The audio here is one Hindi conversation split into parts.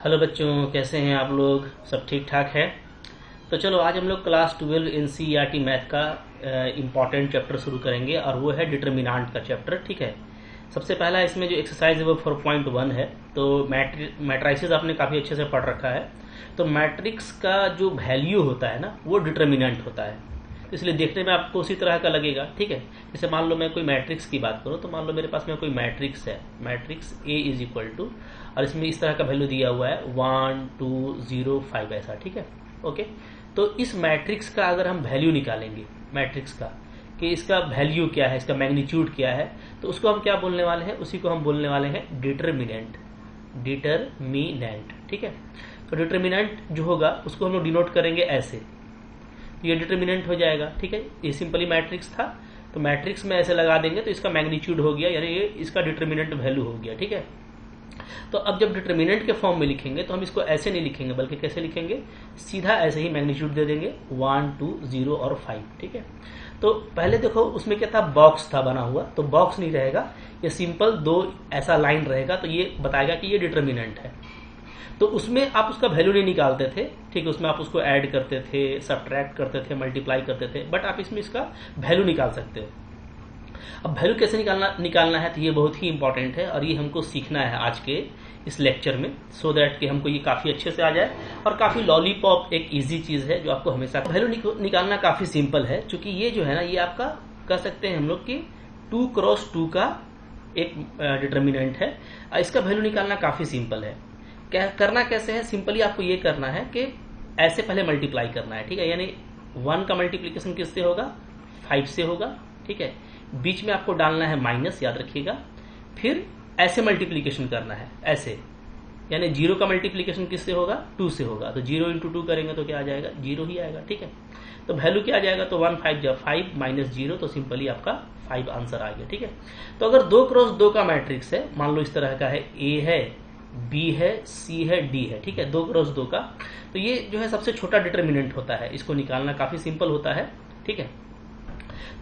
हेलो बच्चों, कैसे हैं आप लोग? सब ठीक ठाक है? तो चलो आज हम लोग क्लास 12 एनसीईआरटी मैथ का इम्पॉर्टेंट चैप्टर शुरू करेंगे और वो है डिटर्मिनेंट का चैप्टर। ठीक है। सबसे पहला इसमें जो एक्सरसाइज है वो 4.1 है। तो मैट्रिसेस आपने काफ़ी अच्छे से पढ़ रखा है। तो मैट्रिक्स का जो वैल्यू होता है ना वो डिटर्मिनेंट होता है, इसलिए देखने में आपको उसी तरह का लगेगा। ठीक है। जैसे मान लो मैं कोई मैट्रिक्स की बात करूँ तो मान लो मेरे पास में कोई मैट्रिक्स है, matrix a is equal to, और इसमें इस तरह का वैल्यू दिया हुआ है 1 2 0 5 ऐसा। ठीक है। ओके। तो इस मैट्रिक्स का अगर हम वैल्यू निकालेंगे, मैट्रिक्स का कि इसका वैल्यू क्या है, इसका मैग्नीट्यूड क्या है, तो उसको हम क्या बोलने वाले हैं? उसी को हम बोलने वाले हैं डिटर्मिनेंट। डिटर्मिनेंट। ठीक है। तो डिटर्मिनेंट जो होगा उसको हम लोग डिनोट करेंगे ऐसे, ये डिटर्मिनेंट हो जाएगा। ठीक है। ये सिंपली मैट्रिक्स था तो मैट्रिक्स में ऐसे लगा देंगे तो इसका मैग्नीट्यूड हो गया, यानी ये इसका डिटर्मिनेंट वैल्यू हो गया। ठीक है। तो अब जब डिटर्मिनेंट के फॉर्म में लिखेंगे तो हम इसको ऐसे नहीं लिखेंगे, बल्कि कैसे लिखेंगे? सीधा ऐसे ही मैग्नीट्यूड दे देंगे 1 2 0 और 5। ठीक है। तो पहले देखो उसमें क्या था, बॉक्स था बना हुआ, तो बॉक्स नहीं रहेगा, ये सिंपल दो ऐसा लाइन रहेगा, तो ये बताएगा कि ये डिटर्मिनेंट है। तो उसमें आप उसका वैल्यू नहीं निकालते थे। ठीक है। उसमें आप उसको ऐड करते थे, सब्ट्रैक्ट करते थे, मल्टीप्लाई करते थे, बट आप इसमें इसका वैल्यू निकाल सकते हो। अब वैल्यू कैसे निकालना है तो ये बहुत ही इंपॉर्टेंट है और ये हमको सीखना है आज के इस लेक्चर में, सो दैट कि हमको ये काफ़ी अच्छे से आ जाए। और काफ़ी लॉलीपॉप एक इजी चीज़ है जो आपको हमेशा वैल्यू निकालना काफ़ी सिंपल है, क्योंकि ये जो है ना ये आपका कह सकते हैं हम लोग कि 2 क्रॉस 2 का एक डिटर्मिनेंट है। इसका वैल्यू निकालना काफ़ी सिंपल है। क्या करना कैसे है? सिंपली आपको ये करना है कि ऐसे पहले मल्टीप्लाई करना है। ठीक है। यानी 1 का मल्टीप्लीकेशन किससे होगा? 5 से होगा। ठीक है। बीच में आपको डालना है माइनस, याद रखिएगा। फिर ऐसे मल्टीप्लीकेशन करना है ऐसे, यानी 0 का मल्टीप्लीकेशन किससे होगा? 2 से होगा। तो 0 इंटू 2 करेंगे तो क्या आ जाएगा? 0 ही आएगा। ठीक है। तो वैल्यू क्या आ जाएगा? तो 1 5 जब 5 माइनस 0, तो सिंपली आपका 5 आंसर आ गया। ठीक है। तो अगर 2 क्रॉस 2 का मैट्रिक्स है, मान लो इस तरह का है, ए है, बी है, सी है, डी है। ठीक है। 2 क्रॉस 2 का, तो ये जो है सबसे छोटा डिटर्मिनेंट होता है, इसको निकालना काफी सिंपल होता है। ठीक है।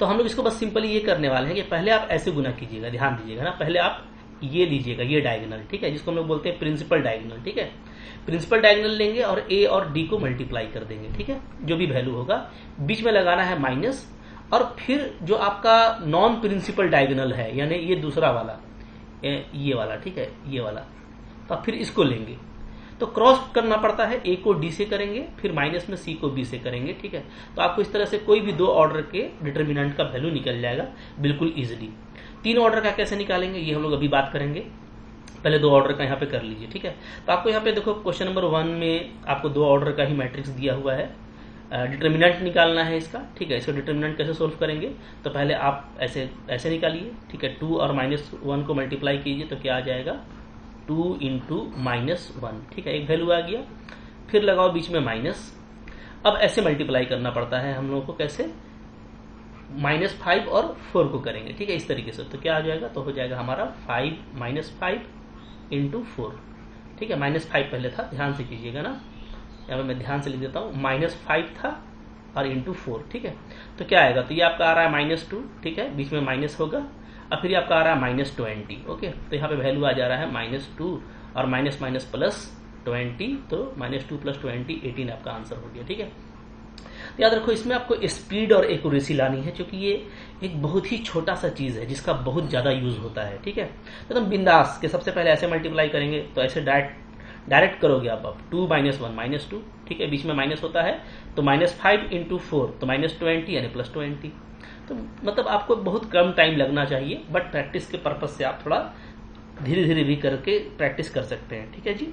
तो हम लोग इसको बस सिंपली ये करने वाले हैं कि पहले आप ऐसे गुना कीजिएगा, ध्यान दीजिएगा ना, पहले आप ये लीजिएगा, ये डायगोनल। ठीक है। जिसको हम लोग बोलते हैं प्रिंसिपल डायगोनल। ठीक है। प्रिंसिपल डायगोनल लेंगे और ए और डी को मल्टीप्लाई कर देंगे। ठीक है। जो भी वैल्यू होगा बीच में लगाना है माइनस, और फिर जो आपका नॉन प्रिंसिपल डायगोनल है, यानी ये दूसरा वाला, ये वाला, ठीक है, ये वाला, तो फिर इसको लेंगे। तो क्रॉस करना पड़ता है, ए को डी से करेंगे, फिर माइनस में सी को बी से करेंगे। ठीक है। तो आपको इस तरह से कोई भी 2 ऑर्डर के डिटर्मिनेंट का वैल्यू निकल जाएगा बिल्कुल इजीली। 3 ऑर्डर का कैसे निकालेंगे ये हम लोग अभी बात करेंगे, पहले 2 ऑर्डर का यहाँ पे कर लीजिए। ठीक है। तो आपको यहाँ पे देखो क्वेश्चन नंबर 1 में आपको 2 ऑर्डर का ही मैट्रिक्स दिया हुआ है, डिटर्मिनेंट निकालना है इसका। ठीक है। इसको डिटर्मिनेंट कैसे सोल्व करेंगे? तो पहले आप ऐसे ऐसे निकालिए। ठीक है। 2 और -1 को मल्टीप्लाई कीजिए तो क्या आ जाएगा? 2 इंटू -1। ठीक है। एक वैल्यू आ गया, फिर लगाओ बीच में माइनस। अब ऐसे मल्टीप्लाई करना पड़ता है हम लोगों को, कैसे? -5 और 4 को करेंगे। ठीक है। इस तरीके से तो क्या आ जाएगा? तो हो जाएगा हमारा 5 -5 इंटू 4। ठीक है। -5 पहले था, ध्यान से कीजिएगा ना, यहाँ पे मैं ध्यान से लिख देता हूँ, -5 था और इंटू 4। ठीक है। तो क्या आएगा? तो ये आपका आ रहा है -2। ठीक है। बीच में माइनस होगा, और फिर आपका आ रहा है -20। ओके। तो यहाँ पे वैल्यू आ जा रहा है -2 और माइनस माइनस प्लस 20, तो -2 + 20 18 आपका आंसर हो गया। ठीक है। तो याद रखो इसमें आपको स्पीड और एक्यूरेसी लानी है, क्योंकि ये एक बहुत ही छोटा सा चीज है जिसका बहुत ज्यादा यूज होता है। ठीक है। तो एकदम बिंदास के सबसे पहले ऐसे मल्टीप्लाई करेंगे, तो ऐसे डायरेक्ट करोगे आप 2 - 1 -2। ठीक है। बीच में माइनस होता है, तो -5 इंटू 4 तो -20 यानी +20। तो मतलब आपको बहुत कम टाइम लगना चाहिए, बट प्रैक्टिस के पर्पज से आप थोड़ा धीरे धीरे भी करके प्रैक्टिस कर सकते हैं। ठीक है जी।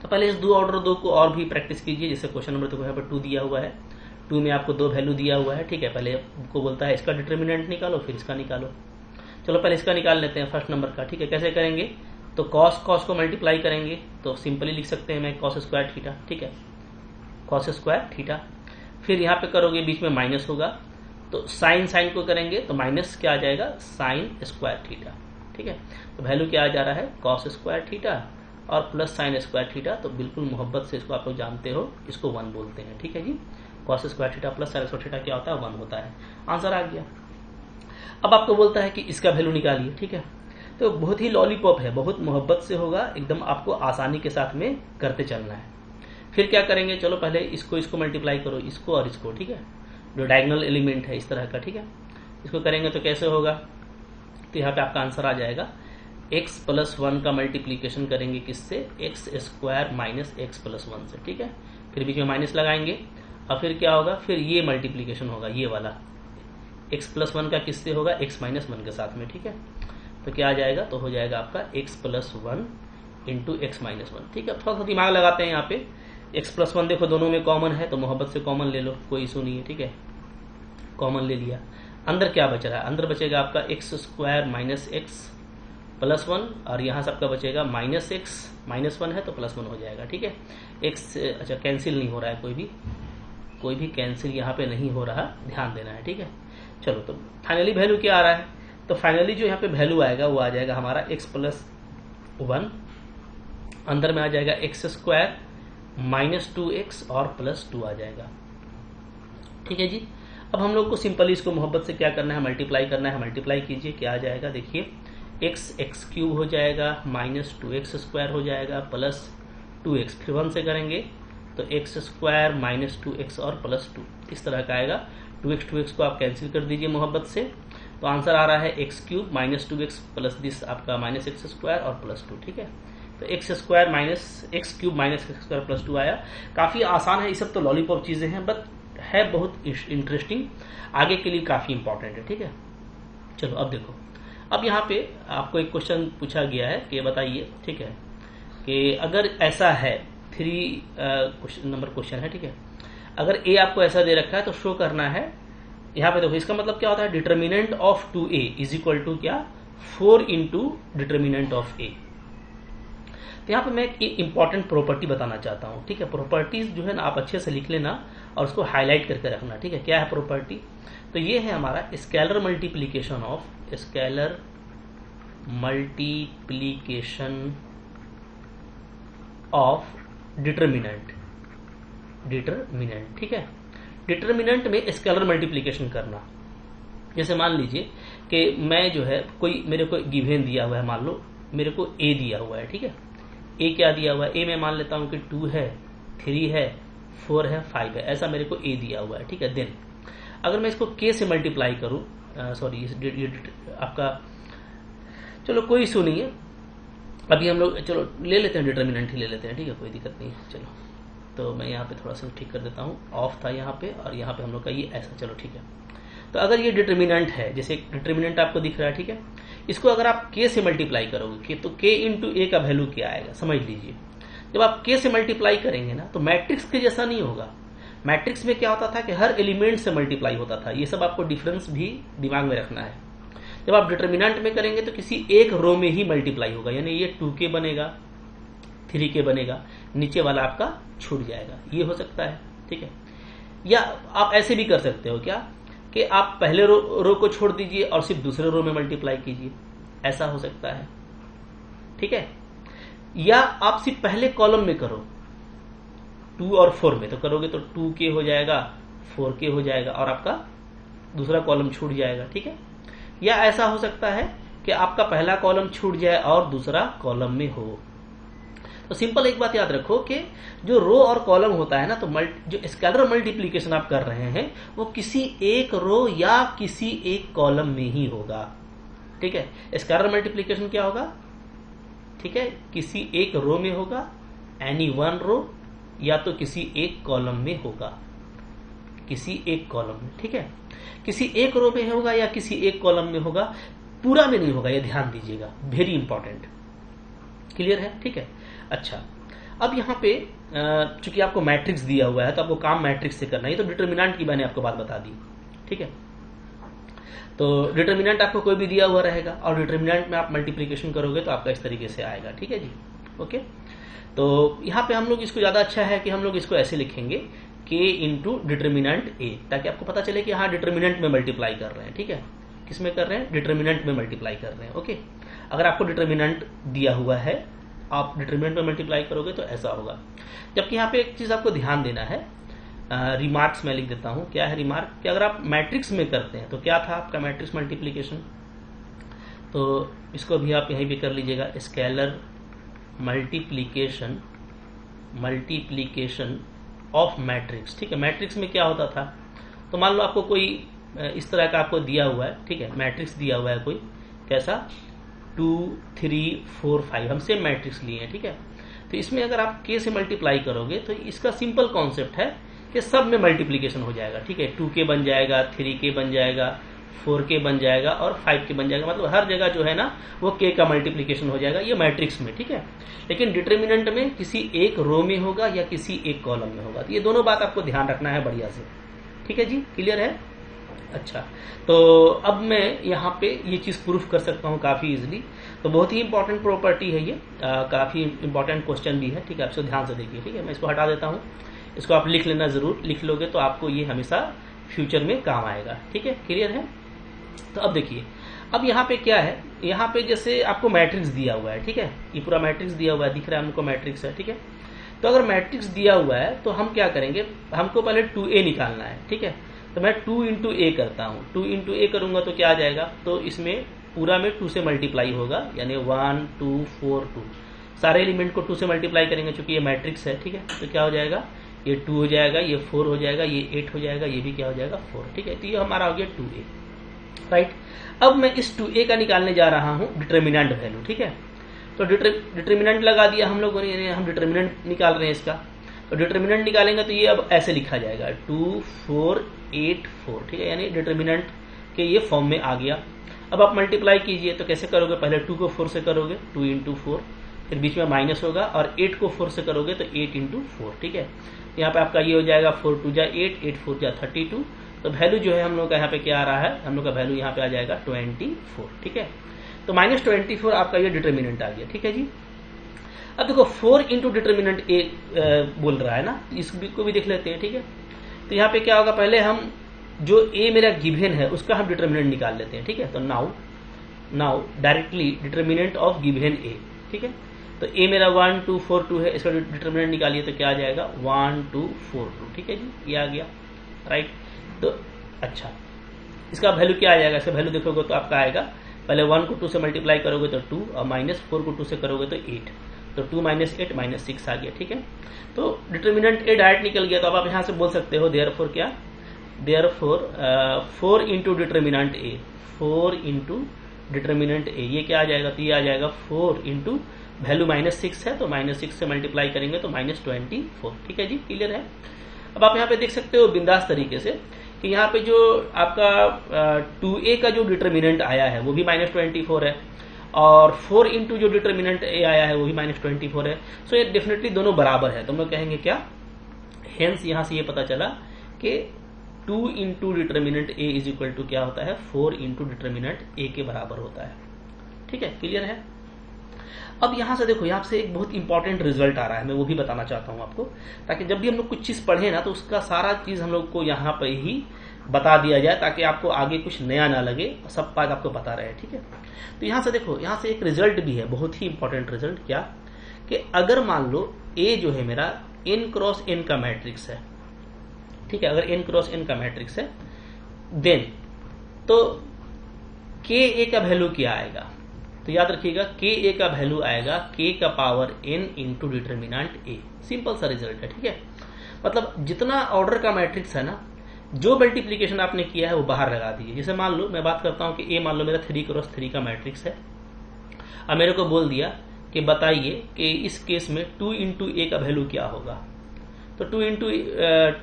तो पहले इस 2 ऑर्डर 2 को और भी प्रैक्टिस कीजिए। जैसे क्वेश्चन नंबर 2 यहाँ पर 2 दिया हुआ है, 2 में आपको 2 वैल्यू दिया हुआ है। ठीक है। पहले आपको बोलता है इसका डिटर्मिनेंट निकालो, फिर इसका निकालो। चलो पहले इसका निकाल लेते हैं, फर्स्ट नंबर का। ठीक है। कैसे करेंगे? तो कॉस को मल्टीप्लाई करेंगे, तो सिंपली लिख सकते हैं मैं cos स्क्वायर थीटा। ठीक है। cos square theta. फिर यहाँ पे करोगे, बीच में माइनस होगा, तो साइन को करेंगे तो माइनस क्या आ जाएगा? sin square theta. ठीक है। तो वैल्यू क्या आ जा रहा है? cos स्क्वायर थीटा और प्लस sin स्क्वायर थीटा। तो बिल्कुल मोहब्बत से इसको आप लोग जानते हो, इसको 1 बोलते हैं। ठीक है जी। cos square theta plus sin square theta क्या होता है? 1 होता है। आंसर आ गया। अब आपको बोलता है कि इसका वैल्यू निकालिए। ठीक है। तो बहुत ही लॉलीपॉप है, बहुत मोहब्बत से होगा, एकदम आपको आसानी के साथ में करते चलना है। फिर क्या करेंगे, चलो पहले इसको मल्टीप्लाई करो, इसको और इसको, ठीक है, जो डायगोनल एलिमेंट है इस तरह का, ठीक है। इसको करेंगे तो कैसे होगा, तो यहाँ पे आपका आंसर आ जाएगा x + 1 का मल्टीप्लीकेशन करेंगे किससे, x² - x + 1 से, ठीक है। फिर बीच में माइनस लगाएंगे और फिर क्या होगा, फिर ये मल्टीप्लीकेशन होगा, ये वाला x + 1 का किससे होगा, x - 1 के साथ में, ठीक है। तो क्या आ जाएगा, तो हो जाएगा आपका x + 1 × x - 1, ठीक है। थोड़ा सा दिमाग लगाते हैं यहाँ पे, x + 1 देखो दोनों में कॉमन है तो मोहब्बत से कॉमन ले लो, कोई इशू नहीं है, ठीक है। कॉमन ले लिया, अंदर क्या बच रहा है, अंदर बचेगा आपका x² - x + 1 और यहाँ सबका बचेगा -x, -1 है तो +1 हो जाएगा, ठीक है। x अच्छा कैंसिल नहीं हो रहा है, कोई भी कैंसिल यहाँ पे नहीं हो रहा, ध्यान देना है, ठीक है। चलो तो फाइनली वैल्यू क्या आ रहा है, तो फाइनली जो यहाँ पे वैल्यू आएगा वो आ जाएगा हमारा x + 1, अंदर में आ जाएगा x² - 2x और +2 आ जाएगा, ठीक है जी। अब हम लोग को सिंपली इसको मोहब्बत से क्या करना है, मल्टीप्लाई करना है। मल्टीप्लाई कीजिए, क्या आ जाएगा, देखिए x³ हो जाएगा, -2x² हो जाएगा, +2x, फिर 1 से करेंगे तो x² - 2x और +2 इस तरह का आएगा। 2x को आप कैंसिल कर दीजिए मोहब्बत से, तो आंसर आ रहा है x³ - 2x + दिस आपका -x² और +2, ठीक है। तो x² - x³ - x² + 2 आया। काफ़ी आसान है, ये सब तो लॉलीपॉप चीज़ें हैं, बट है बहुत इंटरेस्टिंग, आगे के लिए काफ़ी इंपॉर्टेंट है, ठीक है। चलो अब देखो, अब यहाँ पे आपको एक क्वेश्चन पूछा गया है कि बताइए, ठीक है, कि अगर ऐसा है 3 नंबर क्वेश्चन है, ठीक है। अगर a आपको ऐसा दे रखा है तो शो करना है, यहाँ पे देखो इसका मतलब क्या होता है, डिटर्मिनेंट ऑफ 2a = क्या, 4 × डिटर्मिनेंट ऑफ a। तो यहाँ पे मैं एक इंपॉर्टेंट प्रॉपर्टी बताना चाहता हूँ, ठीक है। प्रॉपर्टीज जो है ना आप अच्छे से लिख लेना और उसको हाईलाइट करके रखना, ठीक है। क्या है प्रॉपर्टी, तो ये है हमारा स्केलर मल्टीप्लीकेशन ऑफ डिटर्मिनेंट, ठीक है। डिटर्मिनेंट में स्केलर मल्टीप्लीकेशन करना, जैसे मान लीजिए कि मैं जो है कोई मेरे को गिवन दिया हुआ है, मान लो मेरे को a दिया हुआ है, ठीक है। a क्या दिया हुआ है, a मैं मान लेता हूँ कि 2 है, 3 है, 4 है, 5 है, ऐसा मेरे को a दिया हुआ है, ठीक है। देन अगर मैं इसको k से मल्टीप्लाई करूँ, सॉरी आपका, चलो कोई इशू नहीं है, अभी हम लोग चलो ले लेते हैं, डिटर्मिनेंट ही ले लेते हैं, ठीक है, कोई दिक्कत नहीं है। चलो तो मैं यहाँ पे थोड़ा सा ठीक कर देता हूँ, ऑफ था यहाँ पे और यहाँ पे हम लोग का ये ऐसा, चलो ठीक है। तो अगर ये डिटर्मिनेंट है, जैसे डिटर्मिनेंट आपको दिख रहा है, ठीक है, इसको अगर आप k से मल्टीप्लाई करोगे तो k × a का वैल्यू क्या आएगा, समझ लीजिए। जब आप k से मल्टीप्लाई करेंगे ना तो मैट्रिक्स के जैसा नहीं होगा। मैट्रिक्स में क्या होता था कि हर एलिमेंट से मल्टीप्लाई होता था, ये सब आपको डिफरेंस भी दिमाग में रखना है। जब आप डिटर्मिनेंट में करेंगे तो किसी एक रो में ही मल्टीप्लाई होगा, यानी ये 2k बनेगा, 3k बनेगा, नीचे वाला आपका छूट जाएगा, ये हो सकता है, ठीक है। या आप ऐसे भी कर सकते हो क्या कि आप पहले रो को छोड़ दीजिए और सिर्फ दूसरे रो में मल्टीप्लाई कीजिए, ऐसा हो सकता है, ठीक है। या आप सिर्फ पहले कॉलम में करो, 2 और 4 में तो करोगे तो 2k हो जाएगा, 4k हो जाएगा और आपका दूसरा कॉलम छूट जाएगा, ठीक है। या ऐसा हो सकता है कि आपका पहला कॉलम छूट जाए और दूसरा कॉलम में हो। तो सिंपल एक बात याद रखो कि जो रो और कॉलम होता है ना, तो जो स्केलर मल्टीप्लीकेशन आप कर रहे हैं वो किसी एक रो या किसी एक कॉलम में ही होगा, ठीक है। स्केलर मल्टीप्लीकेशन क्या होगा, ठीक है, किसी एक रो में होगा, एनी वन रो, या तो किसी एक कॉलम में होगा, किसी एक कॉलम में, ठीक है। किसी एक रो में होगा या किसी एक कॉलम में होगा, पूरा में नहीं होगा, ये ध्यान दीजिएगा, वेरी इंपॉर्टेंट। क्लियर है, ठीक है। अच्छा, अब यहाँ पे चूंकि आपको मैट्रिक्स दिया हुआ है तो आपको काम मैट्रिक्स से करना है, तो डिटर्मिनेंट की मैंने आपको बात बता दी, ठीक है। तो डिटर्मिनेंट आपको कोई भी दिया हुआ रहेगा और डिटर्मिनेंट में आप मल्टीप्लीकेशन करोगे तो आपका इस तरीके से आएगा, ठीक है जी, ओके। तो यहाँ पे हम लोग इसको ज़्यादा अच्छा है कि हम लोग इसको ऐसे लिखेंगे k × डिटर्मिनेंट a, ताकि आपको पता चले कि हाँ डिटर्मिनेंट में मल्टीप्लाई कर रहे हैं, ठीक है। किस में कर रहे हैं, डिटर्मिनेंट में मल्टीप्लाई कर रहे हैं, ओके। अगर आपको डिटर्मिनेंट दिया हुआ है, आप डिटर्मिनेंट में मल्टीप्लाई करोगे तो ऐसा होगा। जबकि यहाँ पे एक चीज़ आपको ध्यान देना है, रिमार्क्स में लिख देता हूँ, क्या है रिमार्क, कि अगर आप मैट्रिक्स में करते हैं तो क्या था आपका मैट्रिक्स मल्टीप्लीकेशन, तो इसको भी आप यहीं पे कर लीजिएगा, स्केलर मल्टीप्लीकेशन ऑफ मैट्रिक्स। ठीक है, मैट्रिक्स में क्या होता था, तो मान लो आपको कोई इस तरह का आपको दिया हुआ है, ठीक है, मैट्रिक्स दिया हुआ है कोई कैसा 2 3 4 5, हम सेम मैट्रिक्स लिए हैं। ठीक है, तो इसमें अगर आप k से मल्टीप्लाई करोगे तो इसका सिंपल कॉन्सेप्ट है कि सब में मल्टीप्लीकेशन हो जाएगा। ठीक है, 2k बन जाएगा, 3k बन जाएगा, 4k बन जाएगा और 5k बन जाएगा, मतलब हर जगह जो है ना वो k का मल्टीप्लीकेशन हो जाएगा, ये मैट्रिक्स में। ठीक है, लेकिन डिटर्मिनेंट में किसी एक रो में होगा या किसी एक कॉलम में होगा, तो ये दोनों बात आपको ध्यान रखना है बढ़िया से। ठीक है जी, क्लियर है? अच्छा, तो अब मैं यहाँ पे ये चीज़ प्रूफ कर सकता हूँ काफ़ी इजीली। तो बहुत ही इंपॉर्टेंट प्रॉपर्टी है ये, काफ़ी इंपॉर्टेंट क्वेश्चन भी है। ठीक है, आप इसको ध्यान से देखिए। ठीक है, मैं इसको हटा देता हूँ, इसको आप लिख लेना ज़रूर, लिख लोगे तो आपको ये हमेशा फ्यूचर में काम आएगा। ठीक है, क्लियर है? तो अब देखिए, अब यहाँ पे क्या है, यहाँ पे जैसे आपको मैट्रिक्स दिया हुआ है। ठीक है, ये पूरा मैट्रिक्स दिया हुआ है, दिख रहा है हमको मैट्रिक्स है। ठीक है, तो अगर मैट्रिक्स दिया हुआ है तो हम क्या करेंगे, हमको पहले 2a निकालना है। ठीक है, तो मैं 2 इंटू ए करता हूँ, 2 इंटू ए करूँगा तो क्या आ जाएगा, तो इसमें पूरा में 2 से मल्टीप्लाई होगा, यानी 1 2 4 2, सारे एलिमेंट को 2 से मल्टीप्लाई करेंगे चूंकि ये मैट्रिक्स है। ठीक है, तो क्या हो जाएगा, ये 2 हो जाएगा, ये 4 हो जाएगा, ये 8 हो जाएगा, ये भी क्या हो जाएगा 4। ठीक है, तो ये हमारा हो गया 2a। राइट, अब मैं इस 2a का निकालने जा रहा हूँ डिटर्मिनेंट वैल्यू। ठीक है, तो डिटर्मिनेंट लगा दिया हम लोगों ने, हम डिटर्मिनेंट निकाल रहे हैं इसका। तो डिटर्मिनेंट निकालेंगे तो ये अब ऐसे लिखा जाएगा 2 4 8 4। ठीक है, यानी डिटर्मिनेंट के ये फॉर्म में आ गया। अब आप मल्टीप्लाई कीजिए, तो कैसे करोगे, पहले 2 को 4 से करोगे, 2 इंटू 4, फिर बीच में माइनस होगा, और 8 को 4 से करोगे तो 8 इंटू 4। ठीक है, यहाँ पे आपका ये हो जाएगा 4 2 जा 8, 8 4 जा 32। तो वैल्यू जो है हम लोग का यहाँ पे क्या आ रहा है, हम लोग का वैल्यू यहाँ पे आ जाएगा 24। ठीक है, तो -24 आपका ये डिटर्मिनेंट आ गया। ठीक है जी, अब देखो 4 इंटू डिटर्मिनेंट ए बोल रहा है ना, इसको भी देख लेते हैं। ठीक है, तो यहाँ पे क्या होगा, पहले हम जो ए मेरा गिवन है उसका हम डिटर्मिनेंट निकाल लेते हैं। ठीक है, तो now directly determinant of given A. ठीक है, तो ए मेरा 1 2 4 2 है, इसका डिटर्मिनेंट निकालिए तो क्या आ जाएगा 1 2 4 2। ठीक है जी, ये आ गया। राइट, तो अच्छा, इसका वैल्यू क्या आ जाएगा, इसका वैल्यू देखोगे तो आपका आएगा, पहले 1 को 2 से मल्टीप्लाई करोगे तो 2, और -4 को 2 से करोगे तो 8, तो 2 - 8 -6 आ गया। ठीक है, तो डिटर्मिनेंट ए डायरेक्ट निकल गया। तो अब आप यहाँ से बोल सकते हो देयरफॉर क्या, देयरफॉर 4 इंटू डिटर्मिनेंट ए, 4 इंटू डिटर्मिनेंट ए, ये क्या आ जाएगा, तो ये आ जाएगा 4 इंटू वैल्यू -6 है, तो -6 से मल्टीप्लाई करेंगे तो -24। ठीक है जी, क्लियर है? अब आप यहाँ पे देख सकते हो बिंदास तरीके से कि यहाँ पे जो आपका 2a का जो डिटर्मिनेंट आया है वो भी -24 है, और 4 इंटू जो डिटर्मिनेंट ए आया है वो भी -24 है। सो ये डेफिनेटली दोनों बराबर है। तो हम लोग कहेंगे क्या, हेंस यहाँ से ये पता चला कि 2 into determinant a is equal to क्या होता है, 4 इंटू डिटर्मिनेंट ए के बराबर होता है। ठीक है, क्लियर है? अब यहाँ से देखो, यहाँ से एक बहुत इंपॉर्टेंट रिजल्ट आ रहा है, मैं वो भी बताना चाहता हूँ आपको, ताकि जब भी हम लोग कुछ चीज़ पढ़े ना तो उसका सारा चीज़ हम लोग को यहाँ पर ही बता दिया जाए, ताकि आपको आगे कुछ नया ना लगे, सब बात आपको पता रहे। ठीक है, तो यहाँ से देखो, यहाँ से एक रिजल्ट भी है, बहुत ही इंपॉर्टेंट रिजल्ट, क्या कि अगर मान लो ए जो है मेरा n क्रॉस n का मैट्रिक्स है। ठीक है, अगर n क्रॉस n का मैट्रिक्स है, देन तो के ए का वैल्यू क्या आएगा, तो याद रखिएगा के ए का वैल्यू आएगा k का पावर n इंटू डिटर्मिनेंट ए। सिंपल सा रिजल्ट है। ठीक है, मतलब जितना ऑर्डर का मैट्रिक्स है ना, जो मल्टीप्लीकेशन आपने किया है वो बाहर लगा दीजिए। जैसे मान लो मैं बात करता हूँ कि ए मान लो मेरा 3 क्रॉस 3 का मैट्रिक्स है, अब मेरे को बोल दिया कि बताइए कि इस केस में 2 इंटू ए का वैल्यू क्या होगा, तो 2 इंटू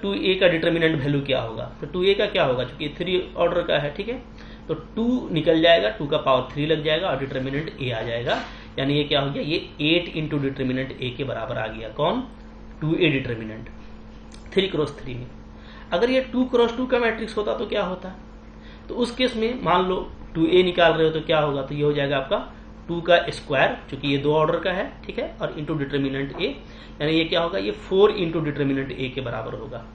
2a का डिटर्मिनेंट वैल्यू क्या होगा, तो 2a का क्या होगा, चूंकि 3 ऑर्डर का है। ठीक है, तो 2 निकल जाएगा, 2 का पावर 3 लग जाएगा और डिटर्मिनेंट a आ जाएगा, यानी ये क्या हो गया, ये 8 इंटू डिटर्मिनेंट a के बराबर आ गया। कौन, 2a डिटर्मिनेंट 3 क्रॉस 3 में। अगर ये 2 क्रॉस 2 का मैट्रिक्स होता तो क्या होता, तो उस केस में मान लो 2a निकाल रहे हो तो क्या होगा, तो ये हो जाएगा आपका 2 का स्क्वायर, चूंकि ये 2 ऑर्डर का है। ठीक है, और इंटू डिटर्मिनेंट a, यानी ये क्या होगा, ये 4 इंटू डिटर्मिनेंट a के बराबर होगा।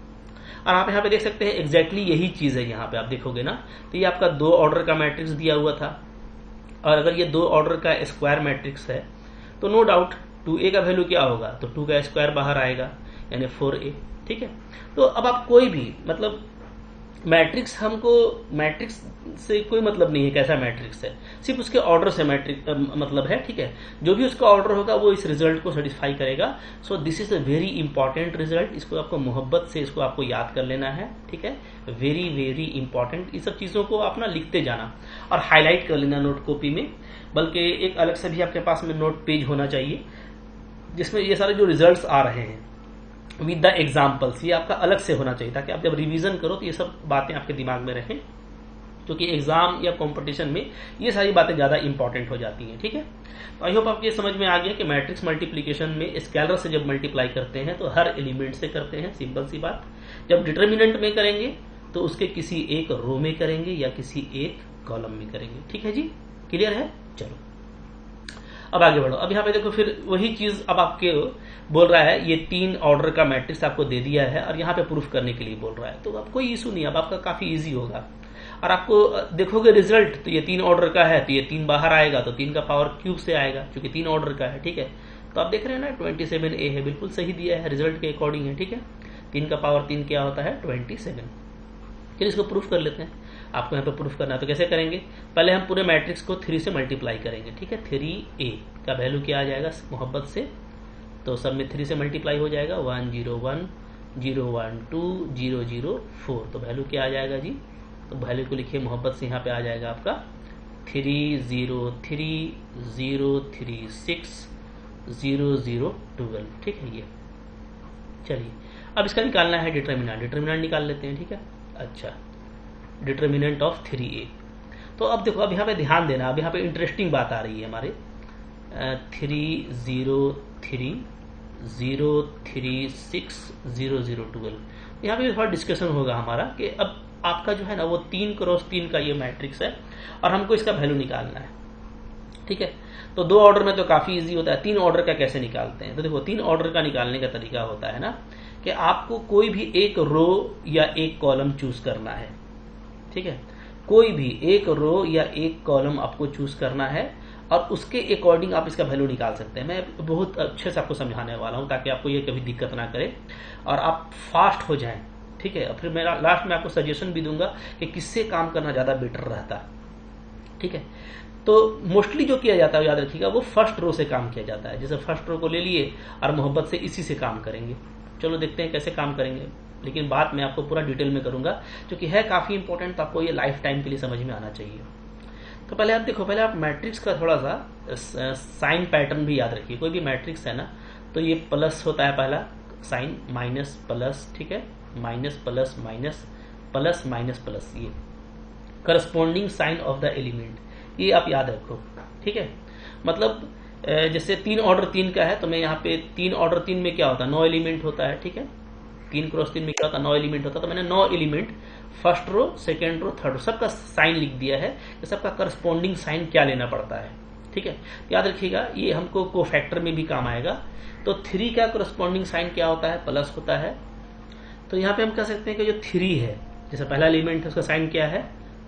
और आप यहाँ पे देख सकते हैं एग्जैक्टली यही चीज़ है। यहाँ पे आप देखोगे ना, तो ये आपका 2 ऑर्डर का मैट्रिक्स दिया हुआ था, और अगर ये 2 ऑर्डर का स्क्वायर मैट्रिक्स है तो नो डाउट 2a का वैल्यू क्या होगा, तो 2 का स्क्वायर बाहर आएगा, यानी 4a। ठीक है, तो अब आप कोई भी मतलब मैट्रिक्स से कोई मतलब नहीं है कैसा मैट्रिक्स है, सिर्फ उसके ऑर्डर से मैट्रिक्स मतलब है, ठीक है। जो भी उसका ऑर्डर होगा वो इस रिजल्ट को सेटिस्फाई करेगा। So this is a very important result, इसको आपको मोहब्बत से इसको आपको याद कर लेना है, ठीक है। वेरी वेरी इंपॉर्टेंट, इस सब चीज़ों को आप ना लिखते जाना और हाईलाइट कर लेना नोट कॉपी में, बल्कि एक अलग से भी आपके पास में नोट पेज होना चाहिए जिसमें ये सारे जो रिजल्ट्स आ रहे हैं विद द एग्जाम्पल्स, ये आपका अलग से होना चाहिए ताकि आप जब रिवीजन करो तो ये सब बातें आपके दिमाग में रहें, क्योंकि एग्जाम या कंपटीशन में ये सारी बातें ज़्यादा इंपॉर्टेंट हो जाती हैं, ठीक है। तो आई होप आपको ये समझ में आ गया कि मैट्रिक्स मल्टीप्लिकेशन में स्केलर से जब मल्टीप्लाई करते हैं तो हर एलिमेंट से करते हैं, सिंपल सी बात। जब डिटर्मिनेंट में करेंगे तो उसके किसी एक रो में करेंगे या किसी एक कॉलम में करेंगे, ठीक है जी, क्लियर है। चलो अब आगे बढ़ो। अब यहाँ पे देखो फिर वही चीज अब आपके बोल रहा है, ये 3 ऑर्डर का मैट्रिक्स आपको दे दिया है और यहाँ पे प्रूफ करने के लिए बोल रहा है, तो अब कोई इशू नहीं, अब आपका काफी इजी होगा। और आपको देखोगे रिजल्ट तो ये 3 ऑर्डर का है तो ये 3 बाहर आएगा तो 3 का पावर क्यूब से आएगा क्योंकि 3 ऑर्डर का है, ठीक है। तो आप देख रहे हैं ना 27A है, बिल्कुल सही दिया है, रिजल्ट के अकॉर्डिंग है, ठीक है। 3 का पावर 3 क्या होता है 27। फिर इसको प्रूफ कर लेते हैं। आपको यहाँ पे प्रूफ करना है तो कैसे करेंगे, पहले हम पूरे मैट्रिक्स को 3 से मल्टीप्लाई करेंगे, ठीक है। 3A का वैल्यू क्या आ जाएगा मोहब्बत से, तो सब में 3 से मल्टीप्लाई हो जाएगा, 101 012 004, तो वैल्यू क्या आ जाएगा जी, तो वैल्यू को लिखिए मोहब्बत से, यहाँ पे आ जाएगा आपका 303,036,0012, ठीक है ये। चलिए अब इसका निकालना है डिटर्मिनेंट निकाल लेते हैं, ठीक है। अच्छा, डिटर्मिनेंट ऑफ 3A, तो अब देखो अब यहाँ पे ध्यान देना, अब यहाँ पे इंटरेस्टिंग बात आ रही है हमारे 303,036,0012, यहाँ पे थोड़ा डिस्कशन होगा हमारा कि अब आपका जो है ना वो 3x3 का ये मैट्रिक्स है और हमको इसका वैल्यू निकालना है, ठीक है। तो 2 ऑर्डर में तो काफी इजी होता है, 3 ऑर्डर का कैसे निकालते हैं, तो देखो 3 ऑर्डर का निकालने का तरीका होता है ना कि आपको कोई भी एक रो या एक कॉलम चूज करना है, ठीक है। कोई भी एक रो या एक कॉलम आपको चूज करना है और उसके अकॉर्डिंग आप इसका वैल्यू निकाल सकते हैं। मैं बहुत अच्छे से आपको समझाने वाला हूं ताकि आपको ये कभी दिक्कत ना करे और आप फास्ट हो जाएं, ठीक है। और फिर मैं लास्ट में आपको सजेशन भी दूंगा कि किससे काम करना ज्यादा बेटर रहता, ठीक है। तो मोस्टली जो किया जाता है याद रखिएगा वो फर्स्ट रो से काम किया जाता है, जैसे फर्स्ट रो को ले लिए और मोहब्बत से इसी से काम करेंगे। चलो देखते हैं कैसे काम करेंगे, लेकिन बात मैं आपको पूरा डिटेल में करूंगा क्योंकि है काफी इंपॉर्टेंट, तो आपको ये लाइफ टाइम के लिए समझ में आना चाहिए। तो पहले आप देखो, पहले आप मैट्रिक्स का थोड़ा सा साइन पैटर्न भी याद रखिए। कोई भी मैट्रिक्स है ना तो ये प्लस होता है, पहला साइन माइनस प्लस, ठीक है, minus plus minus plus minus plus, ये corresponding sign of the element, ये आप याद रखो, ठीक है। मतलब जैसे 3 ऑर्डर 3 का है तो मैं यहाँ पे 3 ऑर्डर 3 में क्या होता है 9 एलिमेंट होता है, ठीक है। 3x3 में क्या होता है 9 एलिमेंट होता है, तो मैंने 9 element first row second row third row सबका साइन लिख दिया है कि सबका करस्पॉन्डिंग साइन क्या लेना पड़ता है, ठीक है। याद रखिएगा ये हमको कोफैक्टर में भी काम आएगा। तो 3 का करस्पॉन्डिंग साइन क्या होता है प्लस होता है, तो यहाँ पे हम कह सकते हैं कि जो 3 है जैसे पहला एलिमेंट है उसका साइन क्या है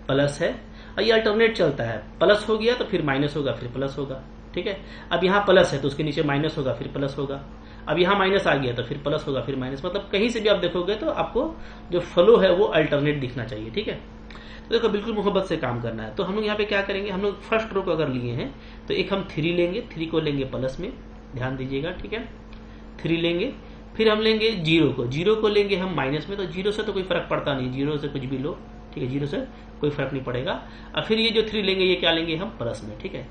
प्लस है, और ये अल्टरनेट चलता है, प्लस हो गया तो फिर माइनस होगा फिर प्लस होगा, ठीक है। अब यहाँ प्लस है तो उसके नीचे माइनस होगा फिर प्लस होगा, अब यहाँ माइनस आ गया तो फिर प्लस होगा फिर माइनस, मतलब कहीं से भी आप देखोगे तो आपको जो फ्लो है वो अल्टरनेट दिखना चाहिए, ठीक है। तो देखो बिल्कुल मोहब्बत से काम करना है। तो हम लोग यहाँ पे क्या करेंगे, हम लोग फर्स्ट रो को अगर लिए हैं तो एक हम 3 लेंगे, 3 को लेंगे प्लस में, ध्यान दीजिएगा, ठीक है। 3 लेंगे, फिर हम लेंगे 0 को लेंगे हम माइनस में, तो 0 से तो कोई फर्क पड़ता नहीं, 0 से कुछ भी लो, ठीक है, 0 से कोई फर्क नहीं पड़ेगा। और फिर ये जो 3 लेंगे ये क्या लेंगे हम प्लस में, ठीक है।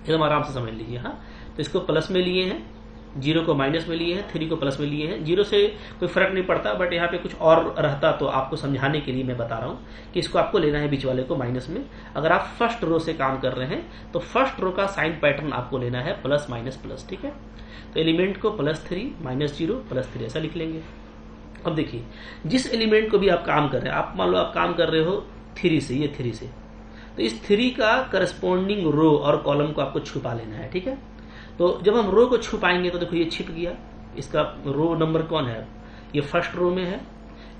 एकदम आराम से समझ लीजिए, हाँ। तो इसको प्लस में लिए हैं, 0 को माइनस में लिए हैं, 3 को प्लस में लिए हैं। 0 से कोई फर्क नहीं पड़ता, बट यहाँ पे कुछ और रहता तो आपको समझाने के लिए मैं बता रहा हूँ कि इसको आपको लेना है बीच वाले को माइनस में। अगर आप फर्स्ट रो से काम कर रहे हैं तो फर्स्ट रो का साइन पैटर्न आपको लेना है प्लस माइनस प्लस, ठीक है। तो एलिमेंट को +3 -0 +3 ऐसा लिख लेंगे। अब देखिए जिस एलिमेंट को भी आप काम कर रहे हैं, आप मान लो आप काम कर रहे हो 3 से, ये 3 से, तो इस 3 का करस्पॉन्डिंग रो और कॉलम को आपको छुपा लेना है, ठीक है। तो जब हम रो को छुपाएंगे तो देखो ये छिप गया, इसका रो नंबर कौन है, ये फर्स्ट रो में है।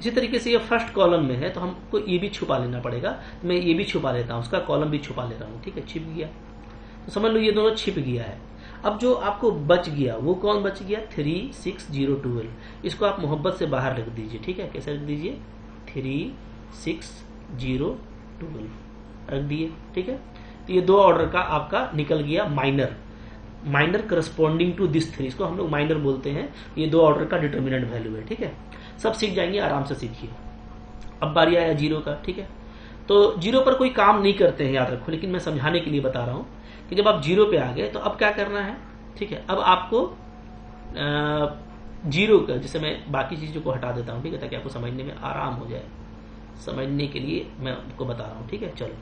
इसी तरीके से ये फर्स्ट कॉलम में है तो हमको ये भी छुपा लेना पड़ेगा, तो मैं ये भी छुपा लेता हूँ, उसका कॉलम भी छुपा ले रहा हूँ, ठीक है, छिप गया। तो समझ लो ये दोनों छिप गया है। अब जो आपको बच गया वो कौन बच गया, 3 6 0 12, इसको आप मोहब्बत से बाहर रख दीजिए, ठीक है। कैसे रख दीजिए, 3 6 0 12 रख दिए, ठीक है। तो ये 2 ऑर्डर का आपका निकल गया माइनर करस्पॉन्डिंग टू दिस 3, इसको हम लोग माइनर बोलते हैं। ये 2 ऑर्डर का डिटर्मिनेंट वैल्यू है, ठीक है। सब सीख जाएंगे, आराम से सीखिए। अब बारी आया 0 का, ठीक है। तो 0 पर कोई काम नहीं करते हैं, याद रखो, लेकिन मैं समझाने के लिए बता रहा हूँ कि जब आप 0 पे आ गए तो अब क्या करना है, ठीक है। अब आपको 0 का, जैसे मैं बाकी चीजों को हटा देता हूँ, ठीक है, ताकि आपको समझने में आराम हो जाए। समझने के लिए मैं आपको बता रहा हूँ, ठीक है। चलो,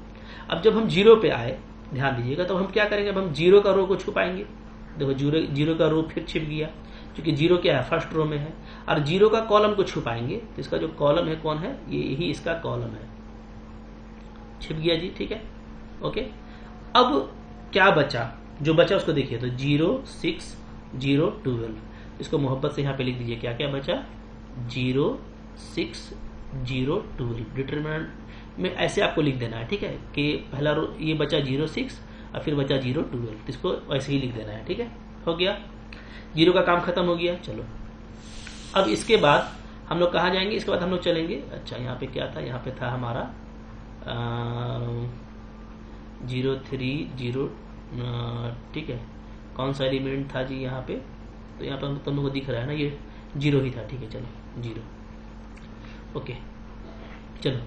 अब जब हम 0 पे आए, ध्यान दीजिएगा, तो हम क्या करेंगे, अब हम 0 का रो को छुपाएंगे। देखो 0 का रो फिर छिप गया, क्योंकि 0 क्या है, फर्स्ट रो में है। और 0 का कॉलम को छुपाएंगे, तो इसका जो कॉलम है कौन है, ये यही इसका कॉलम है, छिप गया जी, ठीक है, ओके। अब क्या बचा, जो बचा उसको देखिए, तो 0 6 0 12, इसको मोहब्बत से यहाँ पे लिख दीजिए, क्या क्या बचा, 0 6 0 12। डिटरमिनेंट में ऐसे आपको लिख देना है, ठीक है, कि पहला रो ये बचा 0 6 और फिर बचा 0 12, इसको ऐसे ही लिख देना है, ठीक है। हो गया, 0 का काम खत्म हो गया। चलो, अब इसके बाद हम लोग कहाँ जाएंगे, इसके बाद हम लोग चलेंगे, अच्छा यहाँ पे क्या था, यहाँ पे था हमारा 0 3 0, ठीक है। कौन सा एलिमेंट था जी यहाँ पे, तो यहाँ पे तुम लोग को दिख रहा है ना, ये 0 ही था, ठीक है। चलो 0, ओके। चलो,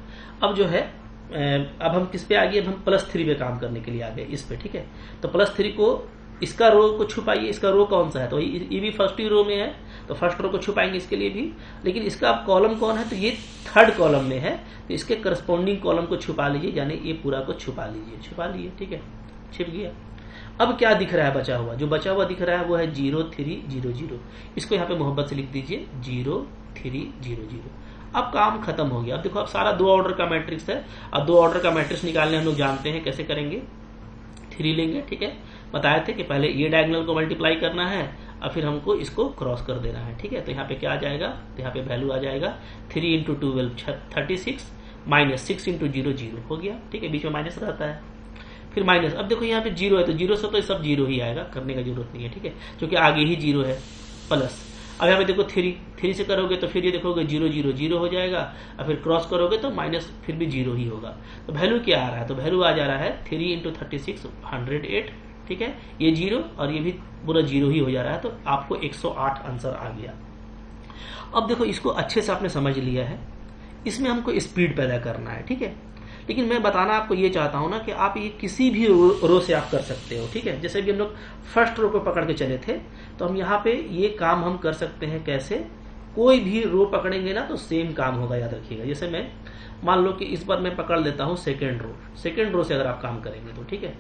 अब जो है अब हम किस पे आ गए, अब हम +3 पे काम करने के लिए आ गए, इस पे, ठीक है। तो +3 को, इसका रो को छुपाइए, इसका रो कौन सा है, तो ये भी फर्स्ट ही रो में है, तो फर्स्ट रो को छुपाएंगे इसके लिए भी। लेकिन इसका अब कॉलम कौन है, तो ये थर्ड कॉलम में है, तो इसके करस्पॉन्डिंग कॉलम को छुपा लीजिए, यानी ये पूरा को छुपा लीजिए, छुपा लिए, ठीक है, छिप गया। अब क्या दिख रहा है बचा हुआ, जो बचा हुआ दिख रहा है वो है 0 3 0 0, इसको यहाँ पे मोहब्बत से लिख दीजिए 0 3 0 0। अब काम खत्म हो गया। अब देखो, अब सारा 2 ऑर्डर का मैट्रिक्स है। अब 2 ऑर्डर का मैट्रिक्स निकालने हम लोग जानते हैं कैसे करेंगे, 3 लेंगे, ठीक है। बताए थे कि पहले ये डायगोनल को मल्टीप्लाई करना है और फिर हमको इसको क्रॉस कर देना है, ठीक है। तो यहाँ पे क्या आ जाएगा, तो यहाँ पे वैल्यू आ जाएगा 3 × 12 36 माइनस 6 × 0 0, हो गया, ठीक है। बीच में माइनस रहता है, फिर माइनस। अब देखो यहाँ पे 0 है, तो 0 से तो सब 0 ही आएगा, करने का जरूरत नहीं है, ठीक है, क्योंकि आगे ही 0 है, प्लस। अब यहाँ पे देखो 3 से करोगे तो फिर ये देखोगे 0 0 0 हो जाएगा, और फिर क्रॉस करोगे तो माइनस फिर भी 0 ही होगा। तो वैल्यू क्या आ रहा है, तो वैल्यू आ जा रहा है 3 × 36 108, ठीक है। ये 0 और ये भी पूरा 0 ही हो जा रहा है, तो आपको 108 आंसर आ गया। अब देखो, इसको अच्छे से आपने समझ लिया है, इसमें हमको स्पीड पैदा करना है, ठीक है। लेकिन मैं बताना आपको ये चाहता हूं ना कि आप ये किसी भी रो से आप कर सकते हो, ठीक है। जैसे भी हम लोग फर्स्ट रो को पकड़ के चले थे, तो हम यहाँ पे ये काम हम कर सकते हैं कैसे, कोई भी रो पकड़ेंगे ना तो सेम काम होगा, याद रखिएगा। जैसे मैं मान लो कि इस बार मैं पकड़ लेता हूँ सेकेंड रो से अगर आप काम करेंगे तो, ठीक है।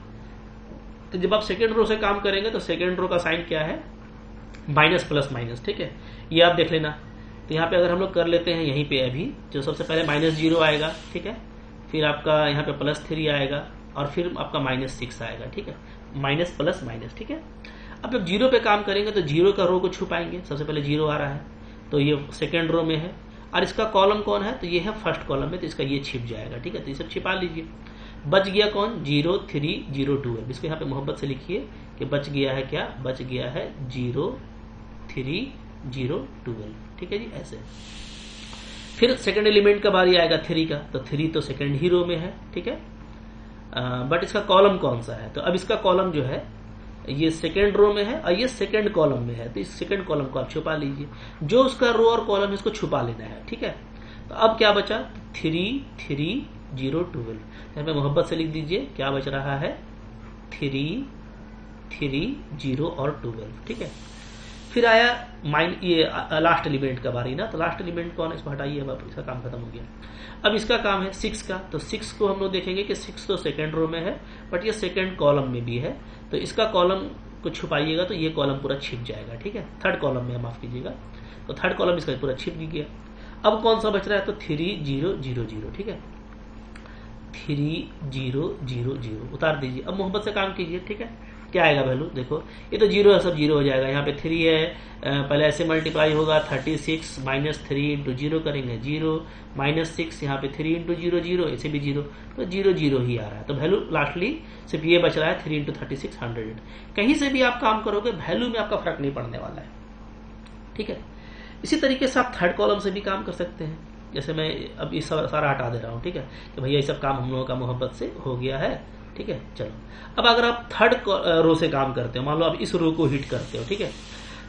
तो जब आप सेकेंड रो से काम करेंगे तो सेकेंड रो का साइन क्या है, माइनस प्लस माइनस, ठीक है। ये आप देख लेना। तो यहाँ पे अगर हम लोग कर लेते हैं, यहीं पे अभी जो सबसे पहले -0 आएगा, ठीक है, फिर आपका यहाँ पे +3 आएगा और फिर आपका -6 आएगा, ठीक है, माइनस प्लस माइनस, ठीक है। अब जब 0 पे काम करेंगे तो 0 का रो को छुपाएंगे, सबसे पहले 0 आ रहा है तो ये सेकेंड रो में है, और इसका कॉलम कौन है, तो ये है फर्स्ट कॉलम में, तो इसका ये छिप जाएगा, ठीक है। तो ये सब छिपा लीजिए। बच गया कौन, 0 3 0 12, इसको यहाँ पे मोहब्बत से लिखिए कि बच गया है क्या, बच गया है 0 3 0 12, ठीक है जी, ऐसे। फिर सेकंड एलिमेंट का बारी आएगा 3 का, तो 3 तो सेकंड ही रो में है, ठीक है। बट इसका कॉलम कौन सा है, तो अब इसका कॉलम जो है ये सेकंड रो में है और ये सेकंड कॉलम में है, तो इस सेकंड कॉलम को आप छुपा लीजिए। जो उसका रो और कॉलम है इसको छुपा लेना है, ठीक है। तो अब क्या बचा, 3 3 0 12, यहाँ पे मोहब्बत से लिख दीजिए क्या बच रहा है, 3 3 0 और 12, ठीक है। फिर आया ये लास्ट एलिमेंट का बारी ना, तो लास्ट एलिमेंट कौन है, इसको हटाइए, अब इसका काम खत्म हो गया। अब इसका काम है 6 का, तो 6 को हम लोग देखेंगे कि 6 तो सेकंड रो में है, बट ये सेकंड कॉलम में भी है, तो इसका कॉलम को छुपाइएगा तो ये कॉलम पूरा छिप जाएगा, ठीक है। थर्ड कॉलम में, माफ कीजिएगा, तो थर्ड कॉलम इसका पूरा छिप गया। अब कौन सा बच रहा है, तो 3 0 0 0, ठीक है, 3 0 0 0 उतार दीजिए। अब मोहब्बत से काम कीजिए, ठीक है। क्या आएगा वैल्यू, देखो ये तो 0 है, सब 0 हो जाएगा। यहाँ पे 3 है, पहले ऐसे मल्टीप्लाई होगा, 36 -3 × 0 करेंगे 0, -6, यहाँ पे 3 × 0 0, ऐसे भी 0, तो 0 0 ही आ रहा है। तो वैल्यू लास्टली सिर्फ ये बच रहा है 3 × 36 100। कहीं से भी आप काम करोगे वैल्यू में आपका फर्क नहीं पड़ने वाला है, ठीक है। इसी तरीके से आप थर्ड कॉलम से भी काम कर सकते हैं। जैसे मैं अब इस सारा हटा दे रहा हूँ, ठीक है, कि भैया ये सब काम हम लोगों का मोहब्बत से हो गया है, ठीक है। चलो अब अगर आप थर्ड रो से काम करते हो, मान लो आप इस रो को हिट करते हो, ठीक है,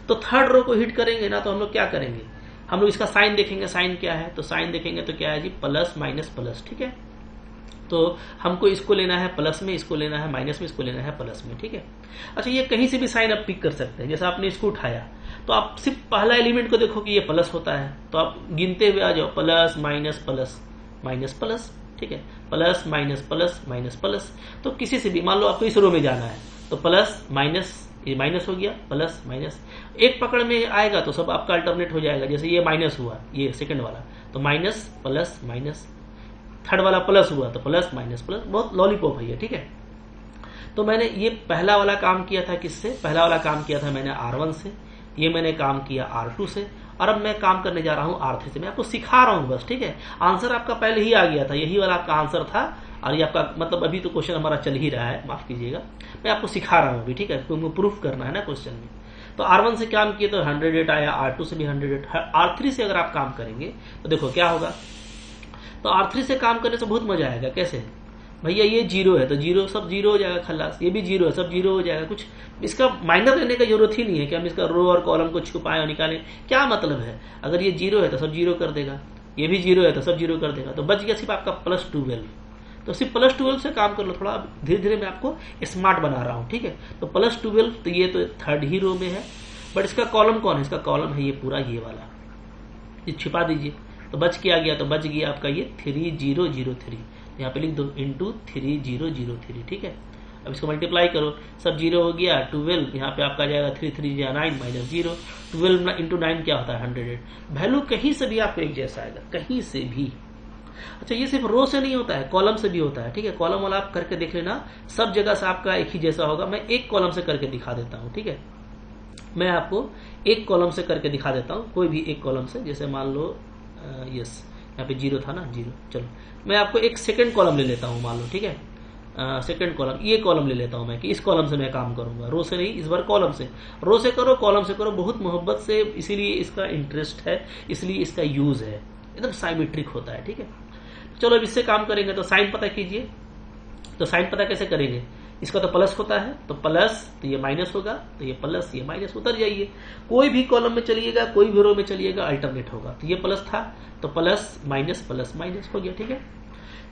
तो थर्ड रो को हिट करेंगे ना, तो हम लोग क्या करेंगे, हम लोग इसका साइन देखेंगे, साइन क्या है, तो साइन देखेंगे तो क्या है जी, प्लस माइनस प्लस, ठीक है। तो हमको इसको लेना है प्लस में, इसको लेना है माइनस में, इसको लेना है प्लस में, ठीक है। अच्छा, ये कहीं से भी साइन आप पिक कर सकते हैं। जैसे आपने इसको उठाया तो आप सिर्फ पहला एलिमेंट को देखो कि ये प्लस होता है, तो आप गिनते हुए आ जाओ, plus minus plus minus plus, ठीक है, plus minus plus minus plus. तो किसी से भी मान लो आपको इस रो में जाना है, तो प्लस माइनस, ये माइनस हो गया, प्लस माइनस, एक पकड़ में आएगा तो सब आपका अल्टरनेट हो जाएगा। जैसे ये माइनस हुआ, ये सेकंड वाला, तो माइनस प्लस माइनस, थर्ड वाला प्लस हुआ तो प्लस माइनस प्लस, बहुत लॉलीपॉप है ये, ठीक है। तो मैंने ये पहला वाला काम किया था किससे, पहला वाला काम किया था मैंने R1 से, ये मैंने काम किया R2 से, और अब मैं काम करने जा रहा हूँ R3 से। मैं आपको सिखा रहा हूँ बस, ठीक है। आंसर आपका पहले ही आ गया था, यही वाला आपका आंसर था, और ये आपका मतलब अभी तो क्वेश्चन हमारा चल ही रहा है, माफ कीजिएगा, मैं आपको सिखा रहा हूँ अभी, ठीक है, तुमको प्रूफ करना है ना क्वेश्चन में। तो R1 से काम किए तो 108 आया, R2 से भी 108, R3 से अगर आप काम करेंगे तो देखो क्या होगा। तो R3 से काम करने से बहुत मजा आएगा। कैसे भैया, ये जीरो है तो जीरो, सब जीरो हो जाएगा, खल्लास, ये भी जीरो है, सब जीरो हो जाएगा। कुछ इसका माइनर लेने का जरूरत ही नहीं है कि हम इसका रो और कॉलम को छुपाएं और निकालें, क्या मतलब है। अगर ये जीरो है तो सब जीरो कर देगा, ये भी जीरो है तो सब जीरो कर देगा, तो बच गया सिर्फ आपका +12। तो सिर्फ +12 से काम कर लो थोड़ा, धीरे धीरे मैं आपको स्मार्ट बना रहा हूँ, ठीक है। तो +12, तो ये तो थर्ड ही रो में है, बट इसका कॉलम कौन है, इसका कॉलम है ये पूरा, ये वाला, ये छिपा दीजिए, तो बच क्या गया, तो बच गया आपका ये 3003, यहाँ पे लिख दो इंटू 3003, ठीक है। अब इसको मल्टीप्लाई करो, सब जीरो हो गया, 12, यहाँ पे आपका जाएगा 3 3 9 माइनस 0, 12 इंटू 9 क्या होता है 100। वैल्यू कहीं से भी आपको एक जैसा आएगा, कहीं से भी। अच्छा, ये सिर्फ रो से नहीं होता है, कॉलम से भी होता है, ठीक है। कॉलम वाला आप करके देख लेना, सब जगह से आपका एक ही जैसा होगा। मैं एक कॉलम से करके दिखा देता हूँ, ठीक है, मैं आपको एक कॉलम से करके दिखा देता हूँ, कोई भी एक कॉलम से। जैसे मान लो यस, यहाँ पे जीरो था ना, जीरो, चलो मैं आपको एक सेकंड कॉलम ले लेता हूँ, मान लो, ठीक है, सेकंड कॉलम, ये कॉलम ले लेता हूँ मैं, कि इस कॉलम से मैं काम करूंगा, रो से नहीं, इस बार कॉलम से। रो से करो, कॉलम से करो, बहुत मोहब्बत से, इसीलिए इसका इंटरेस्ट है, इसलिए इसका यूज है, एकदम साइमेट्रिक होता है, ठीक है। चलो अब इससे काम करेंगे, तो साइन पता कीजिए। तो साइन पता कैसे करेंगे, इसका तो प्लस होता है, तो प्लस, तो ये माइनस होगा, तो ये प्लस, ये माइनस, उतर जाइए, कोई भी कॉलम में चलिएगा, कोई भी रो में चलिएगा, अल्टरनेट होगा। तो ये प्लस था, तो प्लस माइनस हो गया, ठीक है।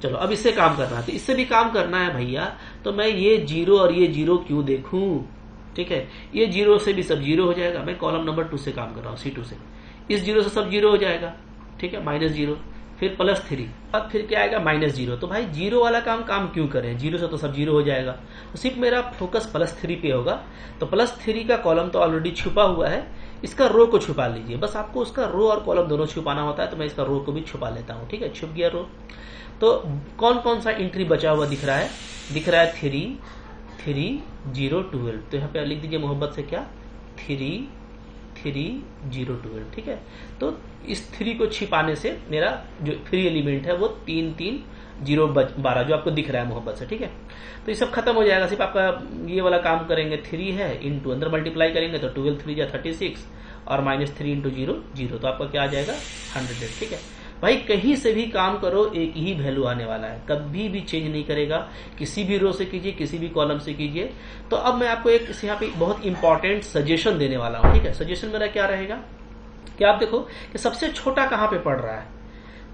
चलो अब इससे काम करना है, तो इससे भी काम करना है भैया, तो मैं ये जीरो और ये जीरो क्यों देखूं, ठीक है। ये जीरो से भी सब जीरो हो जाएगा, मैं कॉलम नंबर 2 से काम कर रहा हूँ, C2 से, इस जीरो से सब जीरो हो जाएगा, ठीक है, -0, फिर +3, अब फिर क्या आएगा -0। तो भाई जीरो वाला काम क्यों करें, जीरो से तो सब जीरो हो जाएगा, तो सिर्फ मेरा फोकस +3 पे होगा। तो +3 का कॉलम तो ऑलरेडी छुपा हुआ है, इसका रो को छुपा लीजिए, बस आपको उसका रो और कॉलम दोनों छुपाना होता है, तो मैं इसका रो को भी छुपा लेता हूँ, ठीक है, छुप गया रो। तो कौन कौन सा एंट्री बचा हुआ दिख रहा है, 3 3 0 12, तो यहाँ पे लिख दीजिए मोहब्बत से क्या, 3 3 0 12, ठीक है। तो इस 3 को छिपाने से मेरा जो फ्री एलिमेंट है वो 3 3 0 12 जो आपको दिख रहा है मोहब्बत से, ठीक है। तो ये सब खत्म हो जाएगा, सिर्फ आपका ये वाला काम करेंगे, 3 है इंटू अंदर मल्टीप्लाई करेंगे तो 12 3 या 36 और -3 इंटू 0 0, तो आपका क्या आ जाएगा 100, ठीक है। भाई कहीं से भी काम करो एक ही वैल्यू आने वाला है, कभी भी चेंज नहीं करेगा, किसी भी रो से कीजिए, किसी भी कॉलम से कीजिए। तो अब मैं आपको एक यहाँ पे बहुत इंपॉर्टेंट सजेशन देने वाला हूँ, ठीक है। सजेशन मेरा क्या रहेगा कि आप देखो कि सबसे छोटा कहाँ पे पड़ रहा है।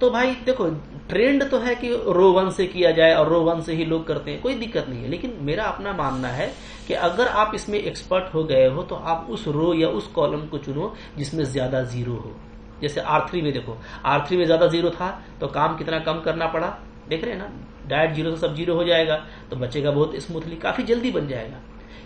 तो भाई देखो, ट्रेंड तो है कि रो 1 से किया जाए और रो 1 से ही लोग करते हैं, कोई दिक्कत नहीं है, लेकिन मेरा अपना मानना है कि अगर आप इसमें एक्सपर्ट हो गए हो तो आप उस रो या उस कॉलम को चुनो जिसमें ज्यादा जीरो हो। जैसे R3 में देखो, R3 में ज्यादा जीरो था तो काम कितना कम करना पड़ा, देख रहे हैं ना, डायरेक्ट जीरो से सब जीरो हो जाएगा, तो बचेगा बहुत स्मूथली, काफी जल्दी बन जाएगा।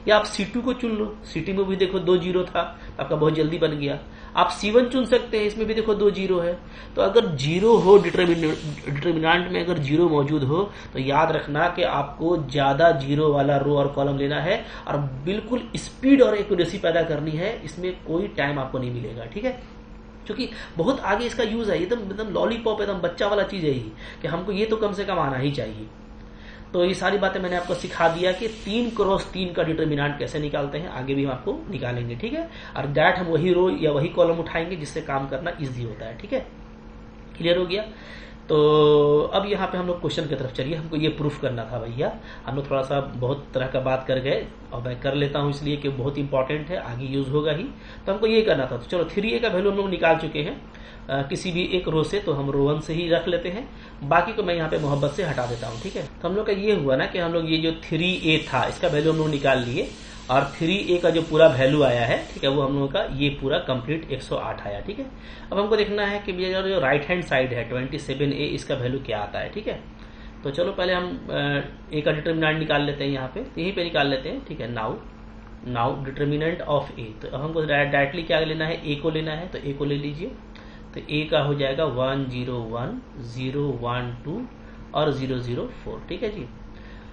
या आप C2 को चुन लो, C2 में भी देखो 2 जीरो था, आपका बहुत जल्दी बन गया। आप C1 चुन सकते हैं, इसमें भी देखो 2 जीरो है। तो अगर जीरो हो, डिटर्मिनेंट में अगर जीरो मौजूद हो, तो याद रखना कि आपको ज्यादा जीरो वाला रो और कॉलम लेना है और बिल्कुल स्पीड और एक्यूरेसी पैदा करनी है, इसमें कोई टाइम आपको नहीं मिलेगा, ठीक है। क्योंकि बहुत आगे इसका यूज है, एकदम लॉलीपॉप, एकदम बच्चा वाला चीज है ये, कि हमको ये तो कम से कम आना ही चाहिए। तो ये सारी बातें मैंने आपको सिखा दिया कि 3x3 का डिटर्मिनेंट कैसे निकालते हैं, आगे भी हम आपको निकालेंगे, ठीक है। और दैट हम वही रो या वही कॉलम उठाएंगे जिससे काम करना इजी होता है, ठीक है। क्लियर हो गया। तो अब यहाँ पे हम लोग क्वेश्चन की तरफ चलिए। हमको ये प्रूफ करना था भैया, हम लोग थोड़ा सा बहुत तरह का बात कर गए और मैं कर लेता हूँ इसलिए कि बहुत इंपॉर्टेंट है, आगे यूज होगा ही, तो हमको ये करना था। तो चलो 3a का वैल्यू हम लोग निकाल चुके हैं किसी भी एक रो से, तो हम रो 1 से ही रख लेते हैं, बाकी को मैं यहाँ पे मोहब्बत से हटा देता हूँ। ठीक है, तो हम लोग का ये हुआ ना कि हम लोग ये जो 3a था इसका वैल्यू हम लोग निकाल लिए और 3a का जो पूरा वैल्यू आया है, ठीक है, वो हम लोगों का ये पूरा कंप्लीट 108 आया। ठीक है, अब हमको देखना है कि भैया जो राइट हैंड साइड है 27a इसका वैल्यू क्या आता है। ठीक है, तो चलो पहले हम a का डिटर्मिनेंट निकाल लेते हैं यहाँ पे, तो यहीं पे निकाल लेते हैं। ठीक है, नाउ डिटर्मिनेंट ऑफ a, तो अब हमको डायरेक्टली क्या लेना है, a को लेना है, तो a को ले लीजिए। तो a का हो जाएगा 1 0 1 0 1 2 और 0 0 4। ठीक है जी,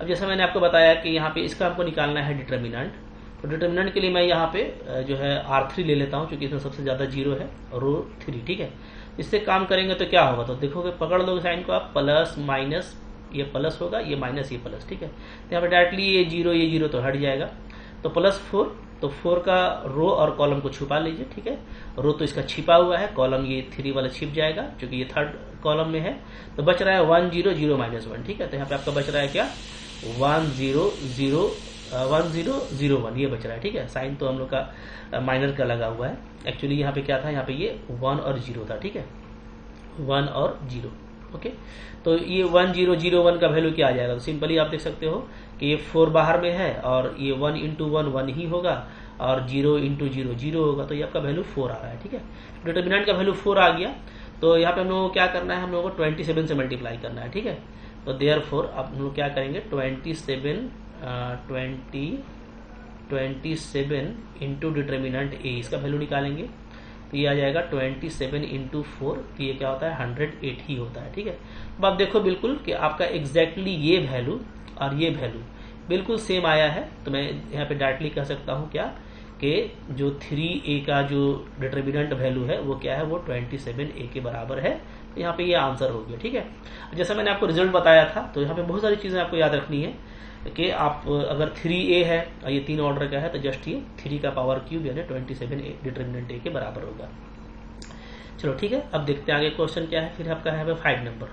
अब जैसा मैंने आपको बताया कि यहाँ पे इसका हमको निकालना है डिटर्मिनेंट, तो डिटर्मिनेंट के लिए मैं यहाँ पे जो है R3 ले लेता हूँ क्योंकि इसमें सबसे ज़्यादा जीरो है, रो 3। ठीक है, इससे काम करेंगे तो क्या होगा, तो देखोगे पकड़ लोगे साइन को आप, प्लस माइनस ये प्लस होगा, ये माइनस ये प्लस। ठीक है, तो यहाँ पे डायरेक्टली ये जीरो तो हट जाएगा, तो +4, तो 4 का रो और कॉलम को छुपा लीजिए। ठीक है, रो तो इसका छिपा हुआ है, कॉलम ये 3 वाला छिप जाएगा क्योंकि ये थर्ड कॉलम में है, तो बच रहा है 1 0 0 -1। ठीक है, तो यहाँ पे आपका बच रहा है क्या 1 0 0 1 0 0 1 ये बच रहा है। ठीक है, साइन तो हम लोग का माइनर का लगा हुआ है, एक्चुअली यहाँ पे क्या था, यहाँ पे ये 1 और 0 था। ठीक है, 1 और 0। ओके, तो ये 1 0 0 1 का वैल्यू क्या आ जाएगा, तो सिंपली आप देख सकते हो कि ये 4 बाहर में है और ये 1 × 1 1 ही होगा और 0 × 0 0 होगा, तो ये आपका वैल्यू 4 आ रहा है। ठीक है, डिटर्मिनेंट का वैल्यू 4 आ गया, तो यहाँ पे हम लोगों को क्या करना है, हम लोगों को 27 से मल्टीप्लाई करना है। ठीक है, तो देयरफॉर अब हम लोग क्या करेंगे 27 इंटू डिटर्मिनेंट a, इसका वैल्यू निकालेंगे, तो ये आ जाएगा 27 × 4, तो ये क्या होता है 108 ही होता है। ठीक है, अब आप देखो बिल्कुल कि आपका एग्जैक्टली ये वैल्यू और ये वैल्यू बिल्कुल सेम आया है, तो मैं यहाँ पे डायरेक्टली कह सकता हूँ क्या कि जो 3a का जो डिटर्मिनेंट वैल्यू है वो क्या है, वो 27a के बराबर है, तो यहाँ पे ये आंसर हो गया। ठीक है, जैसा मैंने आपको रिजल्ट बताया था, तो यहाँ पे बहुत सारी चीज़ें आपको याद रखनी है कि आप अगर 3a है और ये 3 ऑर्डर का है, तो जस्ट ये 3 का पावर क्यूब यानी 27a डिटर्मिनेंट a के बराबर होगा। चलो ठीक है, अब देखते हैं आगे क्वेश्चन क्या है। फिर आपका है 5 नंबर।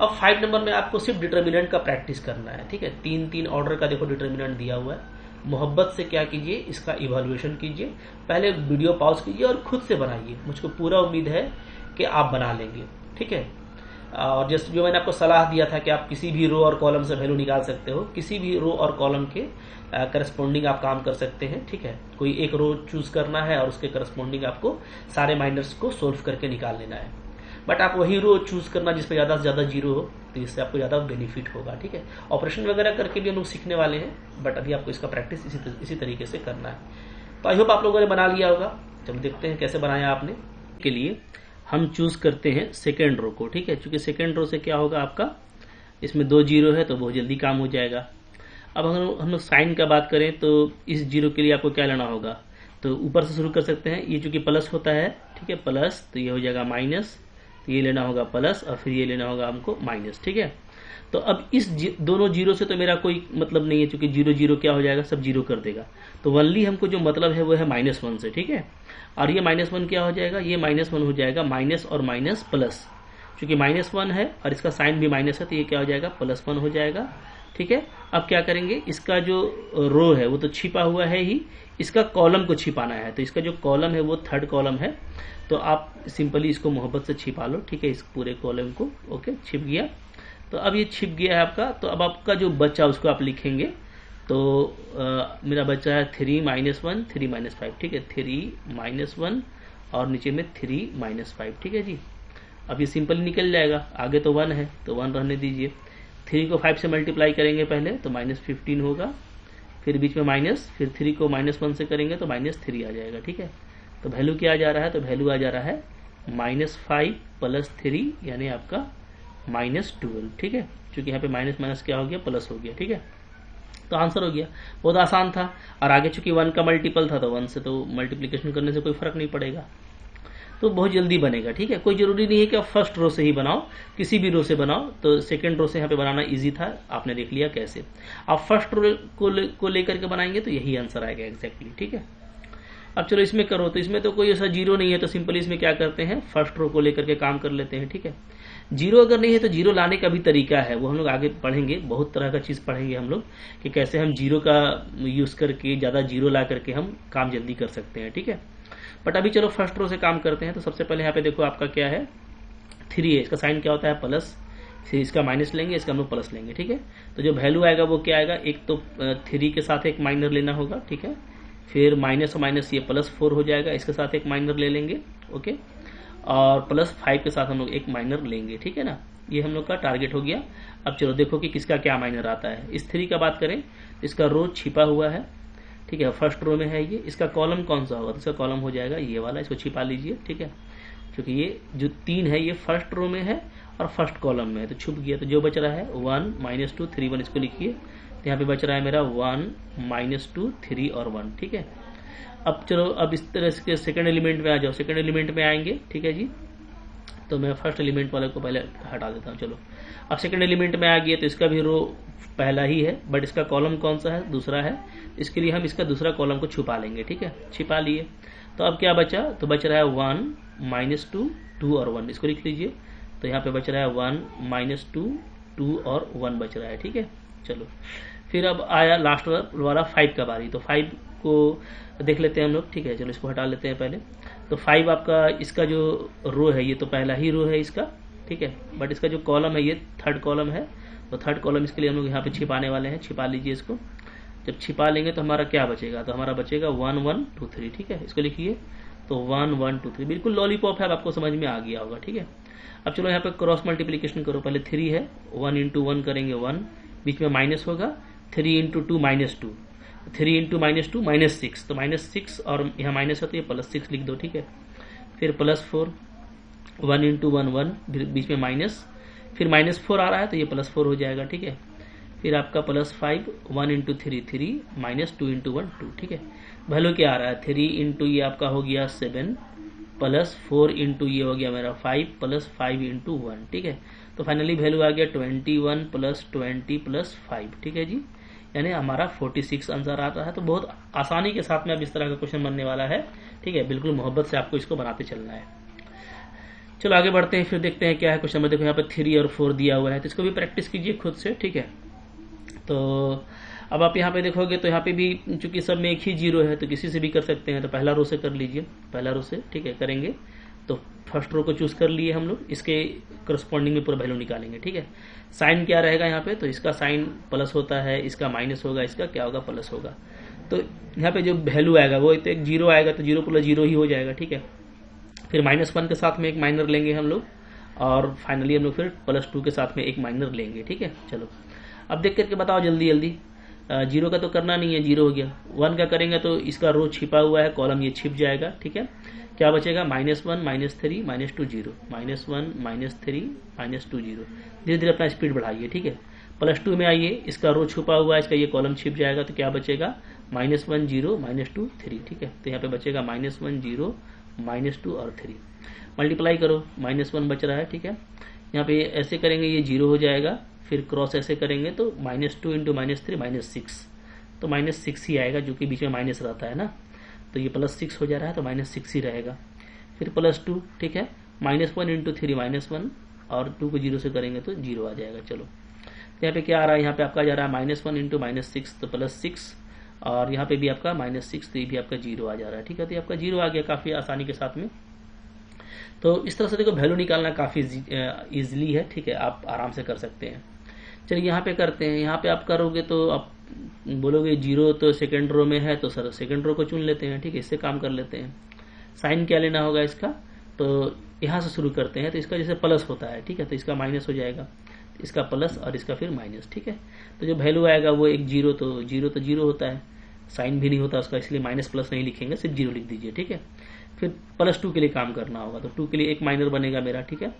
अब 5 नंबर में आपको सिर्फ डिटर्मिनेंट का प्रैक्टिस करना है। ठीक है, 3 ऑर्डर का देखो डिटर्मिनेंट दिया हुआ है, मोहब्बत से क्या कीजिए, इसका इवैल्यूएशन कीजिए, पहले वीडियो पॉज कीजिए और खुद से बनाइए, मुझको पूरा उम्मीद है कि आप बना लेंगे। ठीक है, और जैसे जो मैंने आपको सलाह दिया था कि आप किसी भी रो और कॉलम से वैल्यू निकाल सकते हो, किसी भी रो और कॉलम के करस्पॉन्डिंग आप काम कर सकते हैं। ठीक है, कोई एक रो चूज करना है और उसके करस्पॉन्डिंग आपको सारे माइनर्स को सोल्व करके निकाल लेना है, बट आप वही रो चूज करना जिसपे ज़्यादा से ज़्यादा जीरो हो, तो इससे आपको ज़्यादा बेनिफिट होगा। ठीक है, ऑपरेशन वगैरह करके भी हम लोग सीखने वाले हैं, बट अभी आपको इसका प्रैक्टिस इसी तरीके से करना है। तो आई होप आप लोगों ने बना लिया होगा। चलो देखते हैं कैसे बनाया आपने। के लिए हम चूज करते हैं सेकेंड रो को। ठीक है, क्योंकि सेकेंड रो से क्या होगा, आपका इसमें 2 जीरो है तो बहुत जल्दी काम हो जाएगा। अब हम लोग साइन का बात करें तो इस जीरो के लिए आपको क्या लेना होगा, तो ऊपर से शुरू कर सकते हैं। ये चूंकि प्लस होता है, ठीक है, प्लस, तो ये हो जाएगा माइनस, तो ये लेना होगा प्लस और फिर ये लेना होगा हमको माइनस। ठीक है, तो अब इस दोनों जीरो से तो मेरा कोई मतलब नहीं है, क्योंकि 0 0 क्या हो जाएगा, सब जीरो कर देगा, तो ओनली हमको जो मतलब है वो है -1 से। ठीक है, और ये -1 क्या हो जाएगा, ये -1 हो जाएगा माइनस और माइनस प्लस, क्योंकि -1 है और इसका साइन भी माइनस है, तो ये क्या हो जाएगा +1 हो जाएगा। ठीक है, अब क्या करेंगे, इसका जो रो है वो तो छिपा हुआ है ही, इसका कॉलम को छिपाना है, तो इसका जो कॉलम है वो थर्ड कॉलम है, तो आप सिंपली इसको मोहब्बत से छिपा लो। ठीक है, इस पूरे कॉलम को, ओके, छिप गया। तो अब ये छिप गया है आपका, तो अब आपका जो बचा उसको आप लिखेंगे, तो मेरा बचा है 3 - 1 3 - 5। ठीक है, 3 - 1 और नीचे में 3 - 5। ठीक है जी, अब ये सिंपली निकल जाएगा, आगे तो 1 है तो 1 रहने दीजिए। 3 को 5 से मल्टीप्लाई करेंगे पहले तो -15 होगा, फिर बीच में माइनस, फिर 3 को -1 से करेंगे तो -3 आ जाएगा। ठीक है, तो वैल्यू क्या आ जा रहा है, तो वैल्यू आ जा रहा है -5 + 3 यानी आपका -12। ठीक है, क्योंकि यहाँ पे माइनस माइनस क्या हो गया, प्लस हो गया। ठीक है, तो आंसर हो गया, बहुत आसान था। और आगे चूंकि 1 का मल्टीपल था तो 1 से तो मल्टीप्लिकेशन करने से कोई फर्क नहीं पड़ेगा, तो बहुत जल्दी बनेगा। ठीक है, कोई जरूरी नहीं है कि आप फर्स्ट रो से ही बनाओ, किसी भी रो से बनाओ। तो सेकंड रो से यहाँ पे बनाना इजी था, आपने देख लिया कैसे। आप फर्स्ट रो को लेकर के बनाएंगे तो यही आंसर आएगा एग्जैक्टली। ठीक है, अब चलो इसमें करो, तो इसमें तो कोई ऐसा जीरो नहीं है, तो सिंपली इसमें क्या करते हैं, फर्स्ट रो को लेकर के काम कर लेते हैं। ठीक है, जीरो अगर नहीं है तो जीरो लाने का भी तरीका है, वो हम लोग आगे पढ़ेंगे, बहुत तरह का चीज़ पढ़ेंगे हम लोग कि कैसे हम जीरो का यूज़ करके ज़्यादा जीरो ला करके हम काम जल्दी कर सकते हैं। ठीक है, बट अभी चलो फर्स्ट रो से काम करते हैं। तो सबसे पहले यहाँ पे देखो आपका क्या है, 3 है, इसका साइन क्या होता है प्लस, फिर इसका माइनस लेंगे, इसका हम लोग प्लस लेंगे। ठीक है, तो जो वैल्यू आएगा वो क्या आएगा, एक तो 3 के साथ एक माइनर लेना होगा। ठीक है, फिर माइनस और माइनस ये +4 हो जाएगा, इसके साथ एक माइनर ले लेंगे। ओके, और +5 के साथ हम लोग एक माइनर लेंगे। ठीक है ना, ये हम लोग का टारगेट हो गया। अब चलो देखो कि किसका क्या माइनर आता है। इस 3 का बात करें, इसका रो छिपा हुआ है। ठीक है, फर्स्ट रो में है ये, इसका कॉलम कौन सा होगा, तो इसका कॉलम हो जाएगा ये वाला, इसको छिपा लीजिए। ठीक है, क्योंकि ये जो 3 है ये फर्स्ट रो में है और फर्स्ट कॉलम में है, तो छुप गया। तो जो बच रहा है 1 -2 3 1, इसको लिखिए। तो यहाँ पे बच रहा है मेरा 1 -2 3 और 1। ठीक है, अब चलो अब इस तरह से सेकंड एलिमेंट में आ जाओ, सेकंड एलिमेंट में आएंगे। ठीक है जी, तो मैं फर्स्ट एलिमेंट वाले को पहले हटा देता हूँ। चलो अब सेकंड एलिमेंट में आ गया, तो इसका भी रो पहला ही है, बट इसका कॉलम कौन सा है, दूसरा है। इसके लिए हम इसका दूसरा कॉलम को छुपा लेंगे। ठीक है, छिपा लिए। तो अब क्या बचा, तो बच रहा है 1 -2 2 और 1, इसको लिख लीजिए। तो यहाँ पे बच रहा है 1 -2 2 और 1 बच रहा है। ठीक है, चलो फिर अब आया लास्ट वाला 5 का बारी, तो 5 को देख लेते हैं हम लोग। ठीक है, चलो इसको हटा लेते हैं पहले। तो 5 आपका, इसका जो रो है ये तो पहला ही रो है इसका। ठीक है, बट इसका जो कॉलम है ये थर्ड कॉलम है, तो थर्ड कॉलम इसके लिए हम लोग यहाँ पे छिपाने वाले हैं। छिपा लीजिए इसको। जब छिपा लेंगे तो हमारा क्या बचेगा, तो हमारा बचेगा 1 1 2 3। ठीक है, इसको लिखिए। तो 1 1 2 3 बिल्कुल लॉलीपॉप है, अब आपको समझ में आ गया होगा। ठीक है, अब चलो यहाँ पे क्रॉस मल्टीप्लीकेशन करो। पहले 3 है, 1 × 1 करेंगे 1, बीच में माइनस होगा, 3 × 2 -2, 3 × -2 -6, तो -6 और यहाँ माइनस है तो ये +6 लिख दो। ठीक है, फिर +4, 1 × 1 1, बीच में माइनस, फिर -4 आ रहा है तो ये +4 हो जाएगा। ठीक है, फिर आपका +5, 1 × 3 3, -2 × 1 2। ठीक है, वैल्यू क्या आ रहा है, 3 × ये आपका हो गया 7, +4 × ये हो गया मेरा 5, +5 × 1। ठीक है, तो फाइनली वैल्यू आ गया 21 + 20 + 5। ठीक है जी, यानी हमारा 46 आंसर आता है। तो बहुत आसानी के साथ में अब इस तरह का क्वेश्चन बनने वाला है। ठीक है, बिल्कुल मोहब्बत से आपको इसको बनाते चलना है। चलो आगे बढ़ते हैं, फिर देखते हैं क्या है क्वेश्चन में। देखो यहाँ पे 3 और 4 दिया हुआ है, तो इसको भी प्रैक्टिस कीजिए खुद से। ठीक है, तो अब आप यहाँ पे देखोगे तो यहाँ पे भी चूंकि सब में एक ही जीरो है, तो किसी से भी कर सकते हैं। तो पहला रो से कर लीजिए, पहला रो से। ठीक है, करेंगे तो फर्स्ट रो को चूज कर लिए हम लोग, इसके करस्पॉन्डिंग में पूरा वैल्यू निकालेंगे। ठीक है, साइन क्या रहेगा यहाँ पे, तो इसका साइन प्लस होता है, इसका माइनस होगा, इसका क्या होगा, प्लस होगा। तो यहाँ पे जो वैल्यू आएगा वो तो एक जीरो आएगा, तो 0 + 0 ही हो जाएगा। ठीक है, फिर -1 के साथ में एक माइनर लेंगे हम लोग, और फाइनली हम लोग फिर +2 के साथ में एक माइनर लेंगे। ठीक है, चलो अब देख करके बताओ जल्दी जल्दी। 0 का तो करना नहीं है, 0 हो गया। 1 का करेंगे तो इसका रो छिपा हुआ है, कॉलम ये छिप जाएगा। ठीक है, क्या बचेगा, -1 -3 -2 0, -1 -3 -2 0। धीरे धीरे अपना स्पीड बढ़ाइए। ठीक है, +2 में आइए, इसका रो छुपा हुआ है, इसका ये कॉलम छिप जाएगा, तो क्या बचेगा, -1 0 -2 3। ठीक है, तो यहाँ पे बचेगा -1 0 -2 और 3। मल्टीप्लाई करो, -1 बच रहा है। ठीक है, यहाँ पे ऐसे करेंगे ये 0 हो जाएगा, फिर क्रॉस ऐसे करेंगे तो -2 × -3 -6, तो -6 ही आएगा, जो कि बीच में माइनस रहता है ना, तो ये +6 हो जा रहा है, तो -6 ही रहेगा। फिर +2। ठीक है, -1 × 3 -1, और 2 को 0 से करेंगे तो 0 आ जाएगा। चलो यहाँ पे क्या आ रहा है, यहाँ पे आपका जा रहा है -1 × -6 तो +6, और यहाँ पे भी आपका -6, तो ये भी आपका 0 आ जा रहा है। ठीक है, तो ये आपका 0 आ गया काफ़ी आसानी के साथ में। तो इस तरह से देखो वैल्यू निकालना काफ़ी ईजिली है। ठीक है, आप आराम से कर सकते हैं। चलिए यहाँ पे करते हैं। यहाँ पे आप करोगे तो आप बोलोगे 0 तो सेकंड रो में है, तो सर सेकंड रो को चुन लेते हैं। ठीक है, इससे काम कर लेते हैं। साइन क्या लेना होगा इसका, तो यहाँ से शुरू करते हैं। तो इसका जैसे प्लस होता है, ठीक है, तो इसका माइनस हो जाएगा, इसका प्लस और इसका फिर माइनस। ठीक है, तो जो वैल्यू आएगा वो एक 0 तो 0 होता है, साइन भी नहीं होता उसका, इसलिए माइनस प्लस नहीं लिखेंगे, सिर्फ 0 लिख दीजिए। ठीक है, फिर +2 के लिए काम करना होगा, तो 2 के लिए एक माइनर बनेगा मेरा। ठीक है,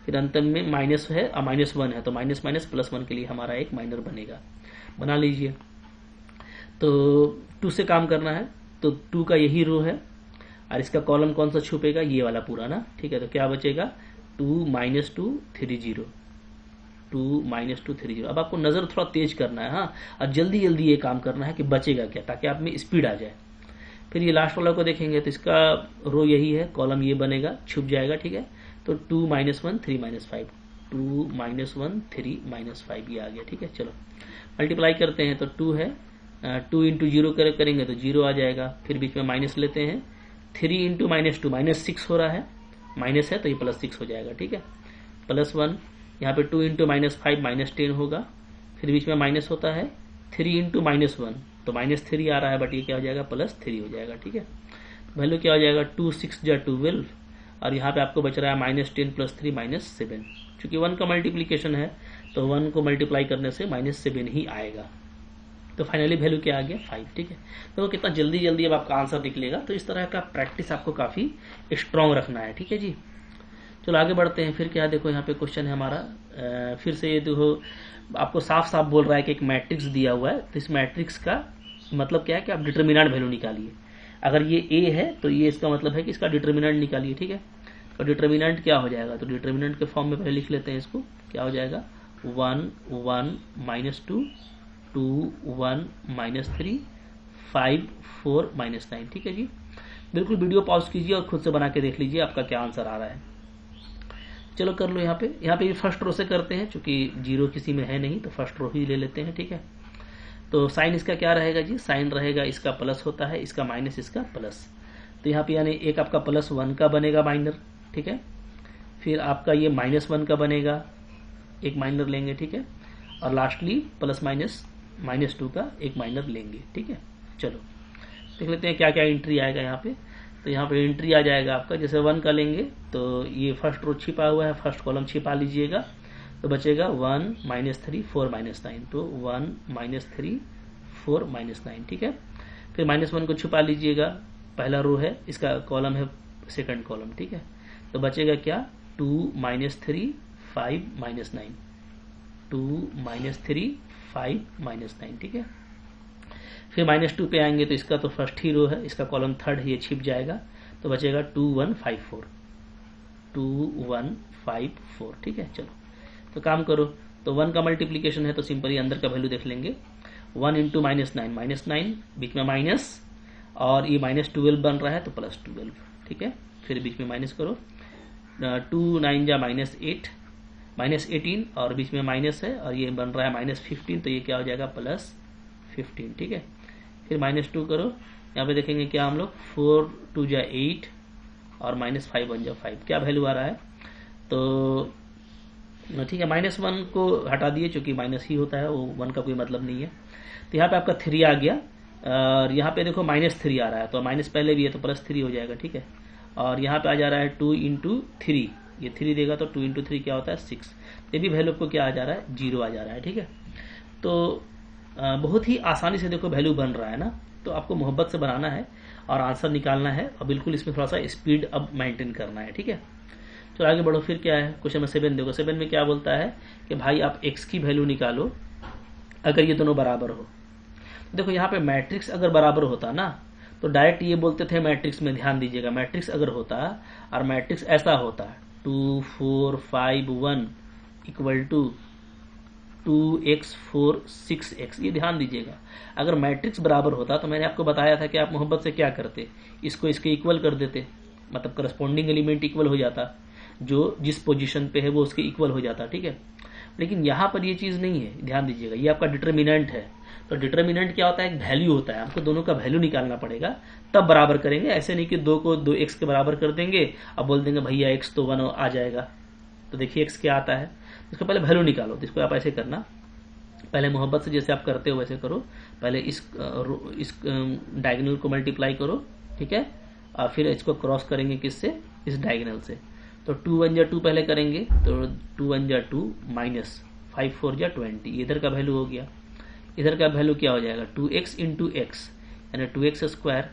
फिर अंत में माइनस है और -1 है, तो माइनस +1 के लिए हमारा एक माइनर बनेगा, बना लीजिए। तो 2 से काम करना है, तो 2 का यही रो है, और इसका कॉलम कौन सा छुपेगा, ये वाला पूरा ना। ठीक है, तो क्या बचेगा, 2 -2 3 0, 2 -2 3 0। अब आपको नज़र थोड़ा तेज करना है, हाँ, और जल्दी जल्दी ये काम करना है कि बचेगा क्या, ताकि आप में स्पीड आ जाए। फिर ये लास्ट वाला को देखेंगे तो इसका रो यही है, कॉलम ये बनेगा, छुप जाएगा, ठीक है। तो 2 - 1 3 - 5, 2 - 1 3 - 5 ये आ गया, ठीक है। चलो मल्टीप्लाई करते हैं तो 2 है, 2 × 0 करेंगे तो 0 आ जाएगा। फिर बीच में माइनस लेते हैं, 3 × -2 -6 हो रहा है, माइनस है तो ये +6 हो जाएगा, ठीक है। +1 यहाँ पे 2 × -5 -10 होगा। फिर बीच में माइनस होता है, 3 × -1 तो -3 आ रहा है, बट ये क्या हो जाएगा +3 हो जाएगा, ठीक है। वैल्यू क्या हो जाएगा 2 6 × 12 और यहाँ पे आपको बच रहा है -10 + 3 -7। चूंकि 1 का मल्टीप्लीकेशन है तो 1 को मल्टीप्लाई करने से -7 ही आएगा। तो फाइनली वैल्यू क्या आ गया 5, ठीक है। तो कितना जल्दी जल्दी अब आपका आंसर निकलेगा। तो इस तरह का प्रैक्टिस आपको काफ़ी स्ट्रॉन्ग रखना है, ठीक है जी। चलो आगे बढ़ते हैं। फिर क्या देखो यहाँ पे क्वेश्चन है हमारा, फिर से ये देखो आपको साफ साफ बोल रहा है कि एक मैट्रिक्स दिया हुआ है। तो इस मैट्रिक्स का मतलब क्या है कि आप डिटर्मिनेंट वैल्यू निकालिए। अगर ये ए है तो ये इसका मतलब है कि इसका डिटर्मिनेंट निकालिए, ठीक है। तो डिटर्मिनेंट क्या हो जाएगा, तो डिटर्मिनेंट के फॉर्म में पहले लिख लेते हैं इसको। क्या हो जाएगा 1 1 -2 2 1 -3 5 4 -9, ठीक है जी। बिल्कुल वीडियो पॉज कीजिए और खुद से बना के देख लीजिए आपका क्या आंसर आ रहा है। चलो कर लो। यहाँ पे फर्स्ट रो से करते हैं, चूंकि 0 किसी में है नहीं तो फर्स्ट रो ही ले लेते हैं, ठीक है। तो साइन इसका क्या रहेगा जी, साइन रहेगा इसका प्लस होता है, इसका माइनस, इसका प्लस। तो यहाँ पे यानी एक आपका +1 का बनेगा माइनर, ठीक है। फिर आपका ये -1 का बनेगा, एक माइनर लेंगे, ठीक है। और लास्टली +-2 का एक माइनर लेंगे, ठीक है। चलो देख लेते हैं क्या क्या एंट्री आएगा यहाँ पे। तो यहाँ पे एंट्री आ जाएगा आपका, जैसे 1 का लेंगे तो ये फर्स्ट रो छिपा हुआ है, फर्स्ट कॉलम छिपा लीजिएगा तो बचेगा 1 -3 4 -9। तो 1 -3 4 -9, ठीक है। फिर -1 को छुपा लीजिएगा, पहला रो है, इसका कॉलम है सेकंड कॉलम, ठीक है। तो बचेगा क्या 2 -3 5 -9, 2 -3 5 -9, ठीक है। फिर -2 पे आएंगे तो इसका तो फर्स्ट ही रो है, इसका कॉलम थर्ड है, ये छिप जाएगा तो बचेगा 2 1 5 4, 2 1 5 4, ठीक है। चलो तो काम करो। तो 1 का मल्टीप्लीकेशन है तो सिंपली अंदर का वैल्यू देख लेंगे। 1 × -9 बीच में माइनस और ये -12 बन रहा है तो +12, ठीक है। फिर बीच में माइनस करो, 2 9 जा -8 -18 और बीच में माइनस है और ये बन रहा है -15 तो ये क्या हो जाएगा +15, ठीक है। फिर -2 करो, यहाँ पे देखेंगे क्या हम लोग 4 2 जा 8 और -5 1 जा 5, क्या वैल्यू आ रहा है तो ठीक है। -1 को हटा दिए चूंकि माइनस ही होता है, वो 1 का कोई मतलब नहीं है। तो यहाँ पे आपका 3 आ गया और यहाँ पे देखो -3 आ रहा है, तो माइनस पहले भी है तो +3 हो जाएगा, ठीक है। और यहाँ पे आ जा रहा है 2 × 3, ये 3 देगा तो 2 × 3 क्या होता है 6। ये भी वैल्यू को क्या आ जा रहा है 0 आ जा रहा है, ठीक है। तो बहुत ही आसानी से देखो वैल्यू बन रहा है ना। तो आपको मोहब्बत से बनाना है और आंसर निकालना है और बिल्कुल इसमें थोड़ा सा स्पीड अब मेंटेन करना है, ठीक है। तो आगे बढ़ो। फिर क्या है क्वेश्चन में 7 देखो, 7 में क्या बोलता है कि भाई आप x की वैल्यू निकालो अगर ये दोनों बराबर हो। देखो यहाँ पे मैट्रिक्स अगर बराबर होता ना तो डायरेक्ट ये बोलते थे मैट्रिक्स में, ध्यान दीजिएगा, मैट्रिक्स अगर होता और मैट्रिक्स ऐसा होता 2 4 5 1 = 2x 4 6x, ये ध्यान दीजिएगा। अगर मैट्रिक्स बराबर होता तो मैंने आपको बताया था कि आप मोहब्बत से क्या करते, इसको इसके इक्वल कर देते, मतलब करस्पॉन्डिंग एलिमेंट इक्वल हो जाता, जो जिस पोजीशन पे है वो उसके इक्वल हो जाता, ठीक है। लेकिन यहाँ पर ये चीज़ नहीं है, ध्यान दीजिएगा, ये आपका डिटर्मिनेंट है। तो डिटर्मिनेंट क्या होता है, एक वैल्यू होता है, आपको दोनों का वैल्यू निकालना पड़ेगा तब बराबर करेंगे। ऐसे नहीं कि 2 को 2x के बराबर कर देंगे अब बोल देंगे भैया x तो 1 आ जाएगा। तो देखिए x क्या आता है, इसको पहले वैल्यू निकालो। तो इसको आप ऐसे करना, पहले मोहब्बत से जैसे आप करते हो वैसे करो। पहले इस डायगोनल को मल्टीप्लाई करो, ठीक है, और फिर इसको क्रॉस करेंगे किससे, इस डायगोनल से। तो 2 1 जा 2 पहले करेंगे तो 2 1 जा 2 -5 4 जा 20, इधर का वैल्यू हो गया। इधर का वैल्यू क्या हो जाएगा 2x × x यानी 2x²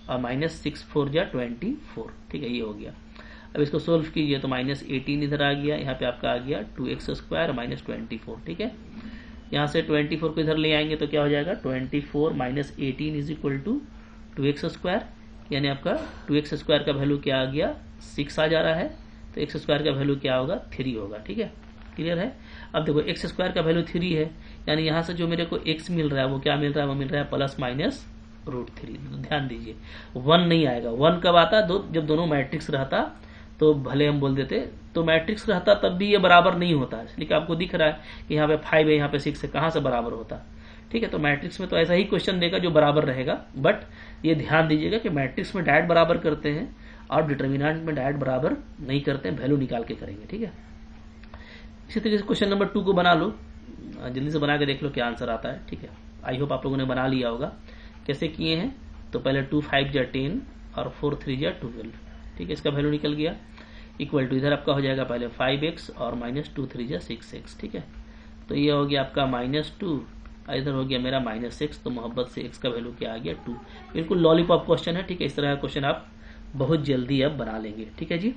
और -6 4 जा 24, ठीक है, ये हो गया। अब इसको सोल्व कीजिए तो -18 इधर आ गया, यहाँ पे आपका आ गया 2x² -24, ठीक है। यहाँ से 24 को इधर ले आएंगे तो क्या हो जाएगा 24 - 18 = 2x², यानी आपका 2x² का वैल्यू क्या आ गया 6 आ जा रहा है। तो x² का वैल्यू क्या होगा 3 होगा, ठीक है, क्लियर है। अब देखो x² का वैल्यू 3 है, यानी यहाँ से जो मेरे को x मिल रहा है वो क्या मिल रहा है, वो मिल रहा है +- √3। ध्यान दीजिए 1 नहीं आएगा। 1 कब आता? जब दोनों मैट्रिक्स रहता तो भले हम बोल देते, तो मैट्रिक्स रहता तब भी ये बराबर नहीं होता, इसलिए कि आपको दिख रहा है कि यहाँ पे 5 है, यहाँ पे 6 है, कहाँ से बराबर होता? ठीक है, तो मैट्रिक्स में तो ऐसा ही क्वेश्चन देगा जो बराबर रहेगा, बट ये ध्यान दीजिएगा कि मैट्रिक्स में डायरेक्ट बराबर करते हैं और डिटर्मिनेंट में डायरेक्ट बराबर नहीं करते हैं, वैल्यू निकाल के करेंगे। ठीक है, इसी तरीके से क्वेश्चन नंबर 2 को बना लो, जल्दी से बना के देख लो क्या आंसर आता है। ठीक है, आई होप आप लोगों ने बना लिया होगा। कैसे किए हैं? तो पहले 2 5 जा 10 और 4 3 जा 12। ठीक है, इसका वैल्यू निकल गया, इक्वल टू इधर आपका हो जाएगा पहले 5x और -2 3 जा 6x। ठीक है, तो ये हो गया आपका -2, इधर हो गया मेरा -6, तो मोहब्बत से x का वैल्यू क्या आ गया 2। बिल्कुल लॉलीपॉप क्वेश्चन है। ठीक है, इस तरह का क्वेश्चन आप बहुत जल्दी अब बना लेंगे। ठीक है जी,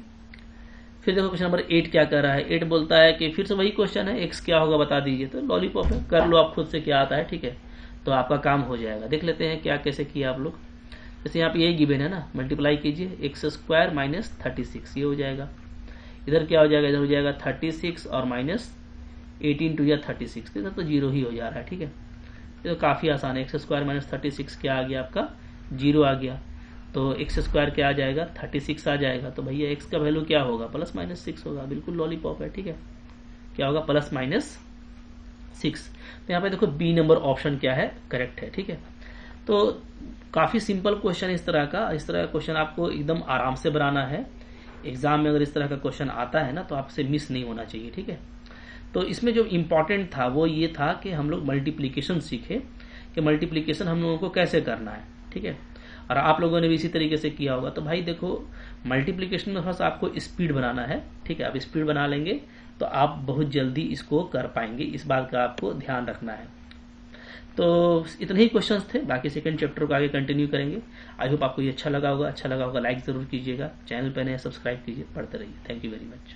फिर देखो क्वेश्चन नंबर 8 क्या कर रहा है। 8 बोलता है कि फिर से वही क्वेश्चन है, x क्या होगा बता दीजिए। तो लॉलीपॉप है, कर लो आप खुद से क्या आता है। ठीक है, तो आपका काम हो जाएगा। देख लेते हैं क्या कैसे किया आप लोग। जैसे यहाँ पे यही गिवन है ना, मल्टीप्लाई कीजिए, x² - 36 ये हो जाएगा। इधर क्या हो जाएगा? इधर हो जाएगा 36 और -18 2 36, इधर तो 0 ही हो जा रहा है। ठीक है, ये तो काफ़ी आसान है। x² - 36 क्या आ गया आपका? 0 आ गया। तो x² क्या आ जाएगा? 36 आ जाएगा। तो भैया x का वैल्यू क्या होगा? +-6 होगा। बिल्कुल लॉलीपॉप है। ठीक है, क्या होगा? +-6। तो यहाँ पे देखो बी नंबर ऑप्शन क्या है, करेक्ट है। ठीक है, तो काफ़ी सिंपल क्वेश्चन इस तरह का क्वेश्चन आपको एकदम आराम से बनाना है। एग्जाम में अगर इस तरह का क्वेश्चन आता है ना, तो आपसे मिस नहीं होना चाहिए। ठीक है, तो इसमें जो इम्पोर्टेंट था वो ये था कि हम लोग मल्टीप्लिकेशन सीखे कि मल्टीप्लिकेशन हम लोगों को कैसे करना है। ठीक है, और आप लोगों ने भी इसी तरीके से किया होगा। तो भाई देखो, मल्टीप्लिकेशन में थोड़ा सा आपको स्पीड बनाना है। ठीक है, आप स्पीड बना लेंगे तो आप बहुत जल्दी इसको कर पाएंगे, इस बात का आपको ध्यान रखना है। तो इतने ही क्वेश्चंस थे, बाकी सेकंड चैप्टर को आगे कंटिन्यू करेंगे। आई होप आपको ये अच्छा लगा होगा। लाइक जरूर कीजिएगा, चैनल पर नए सब्सक्राइब कीजिए, पढ़ते रहिए। Thank you very much.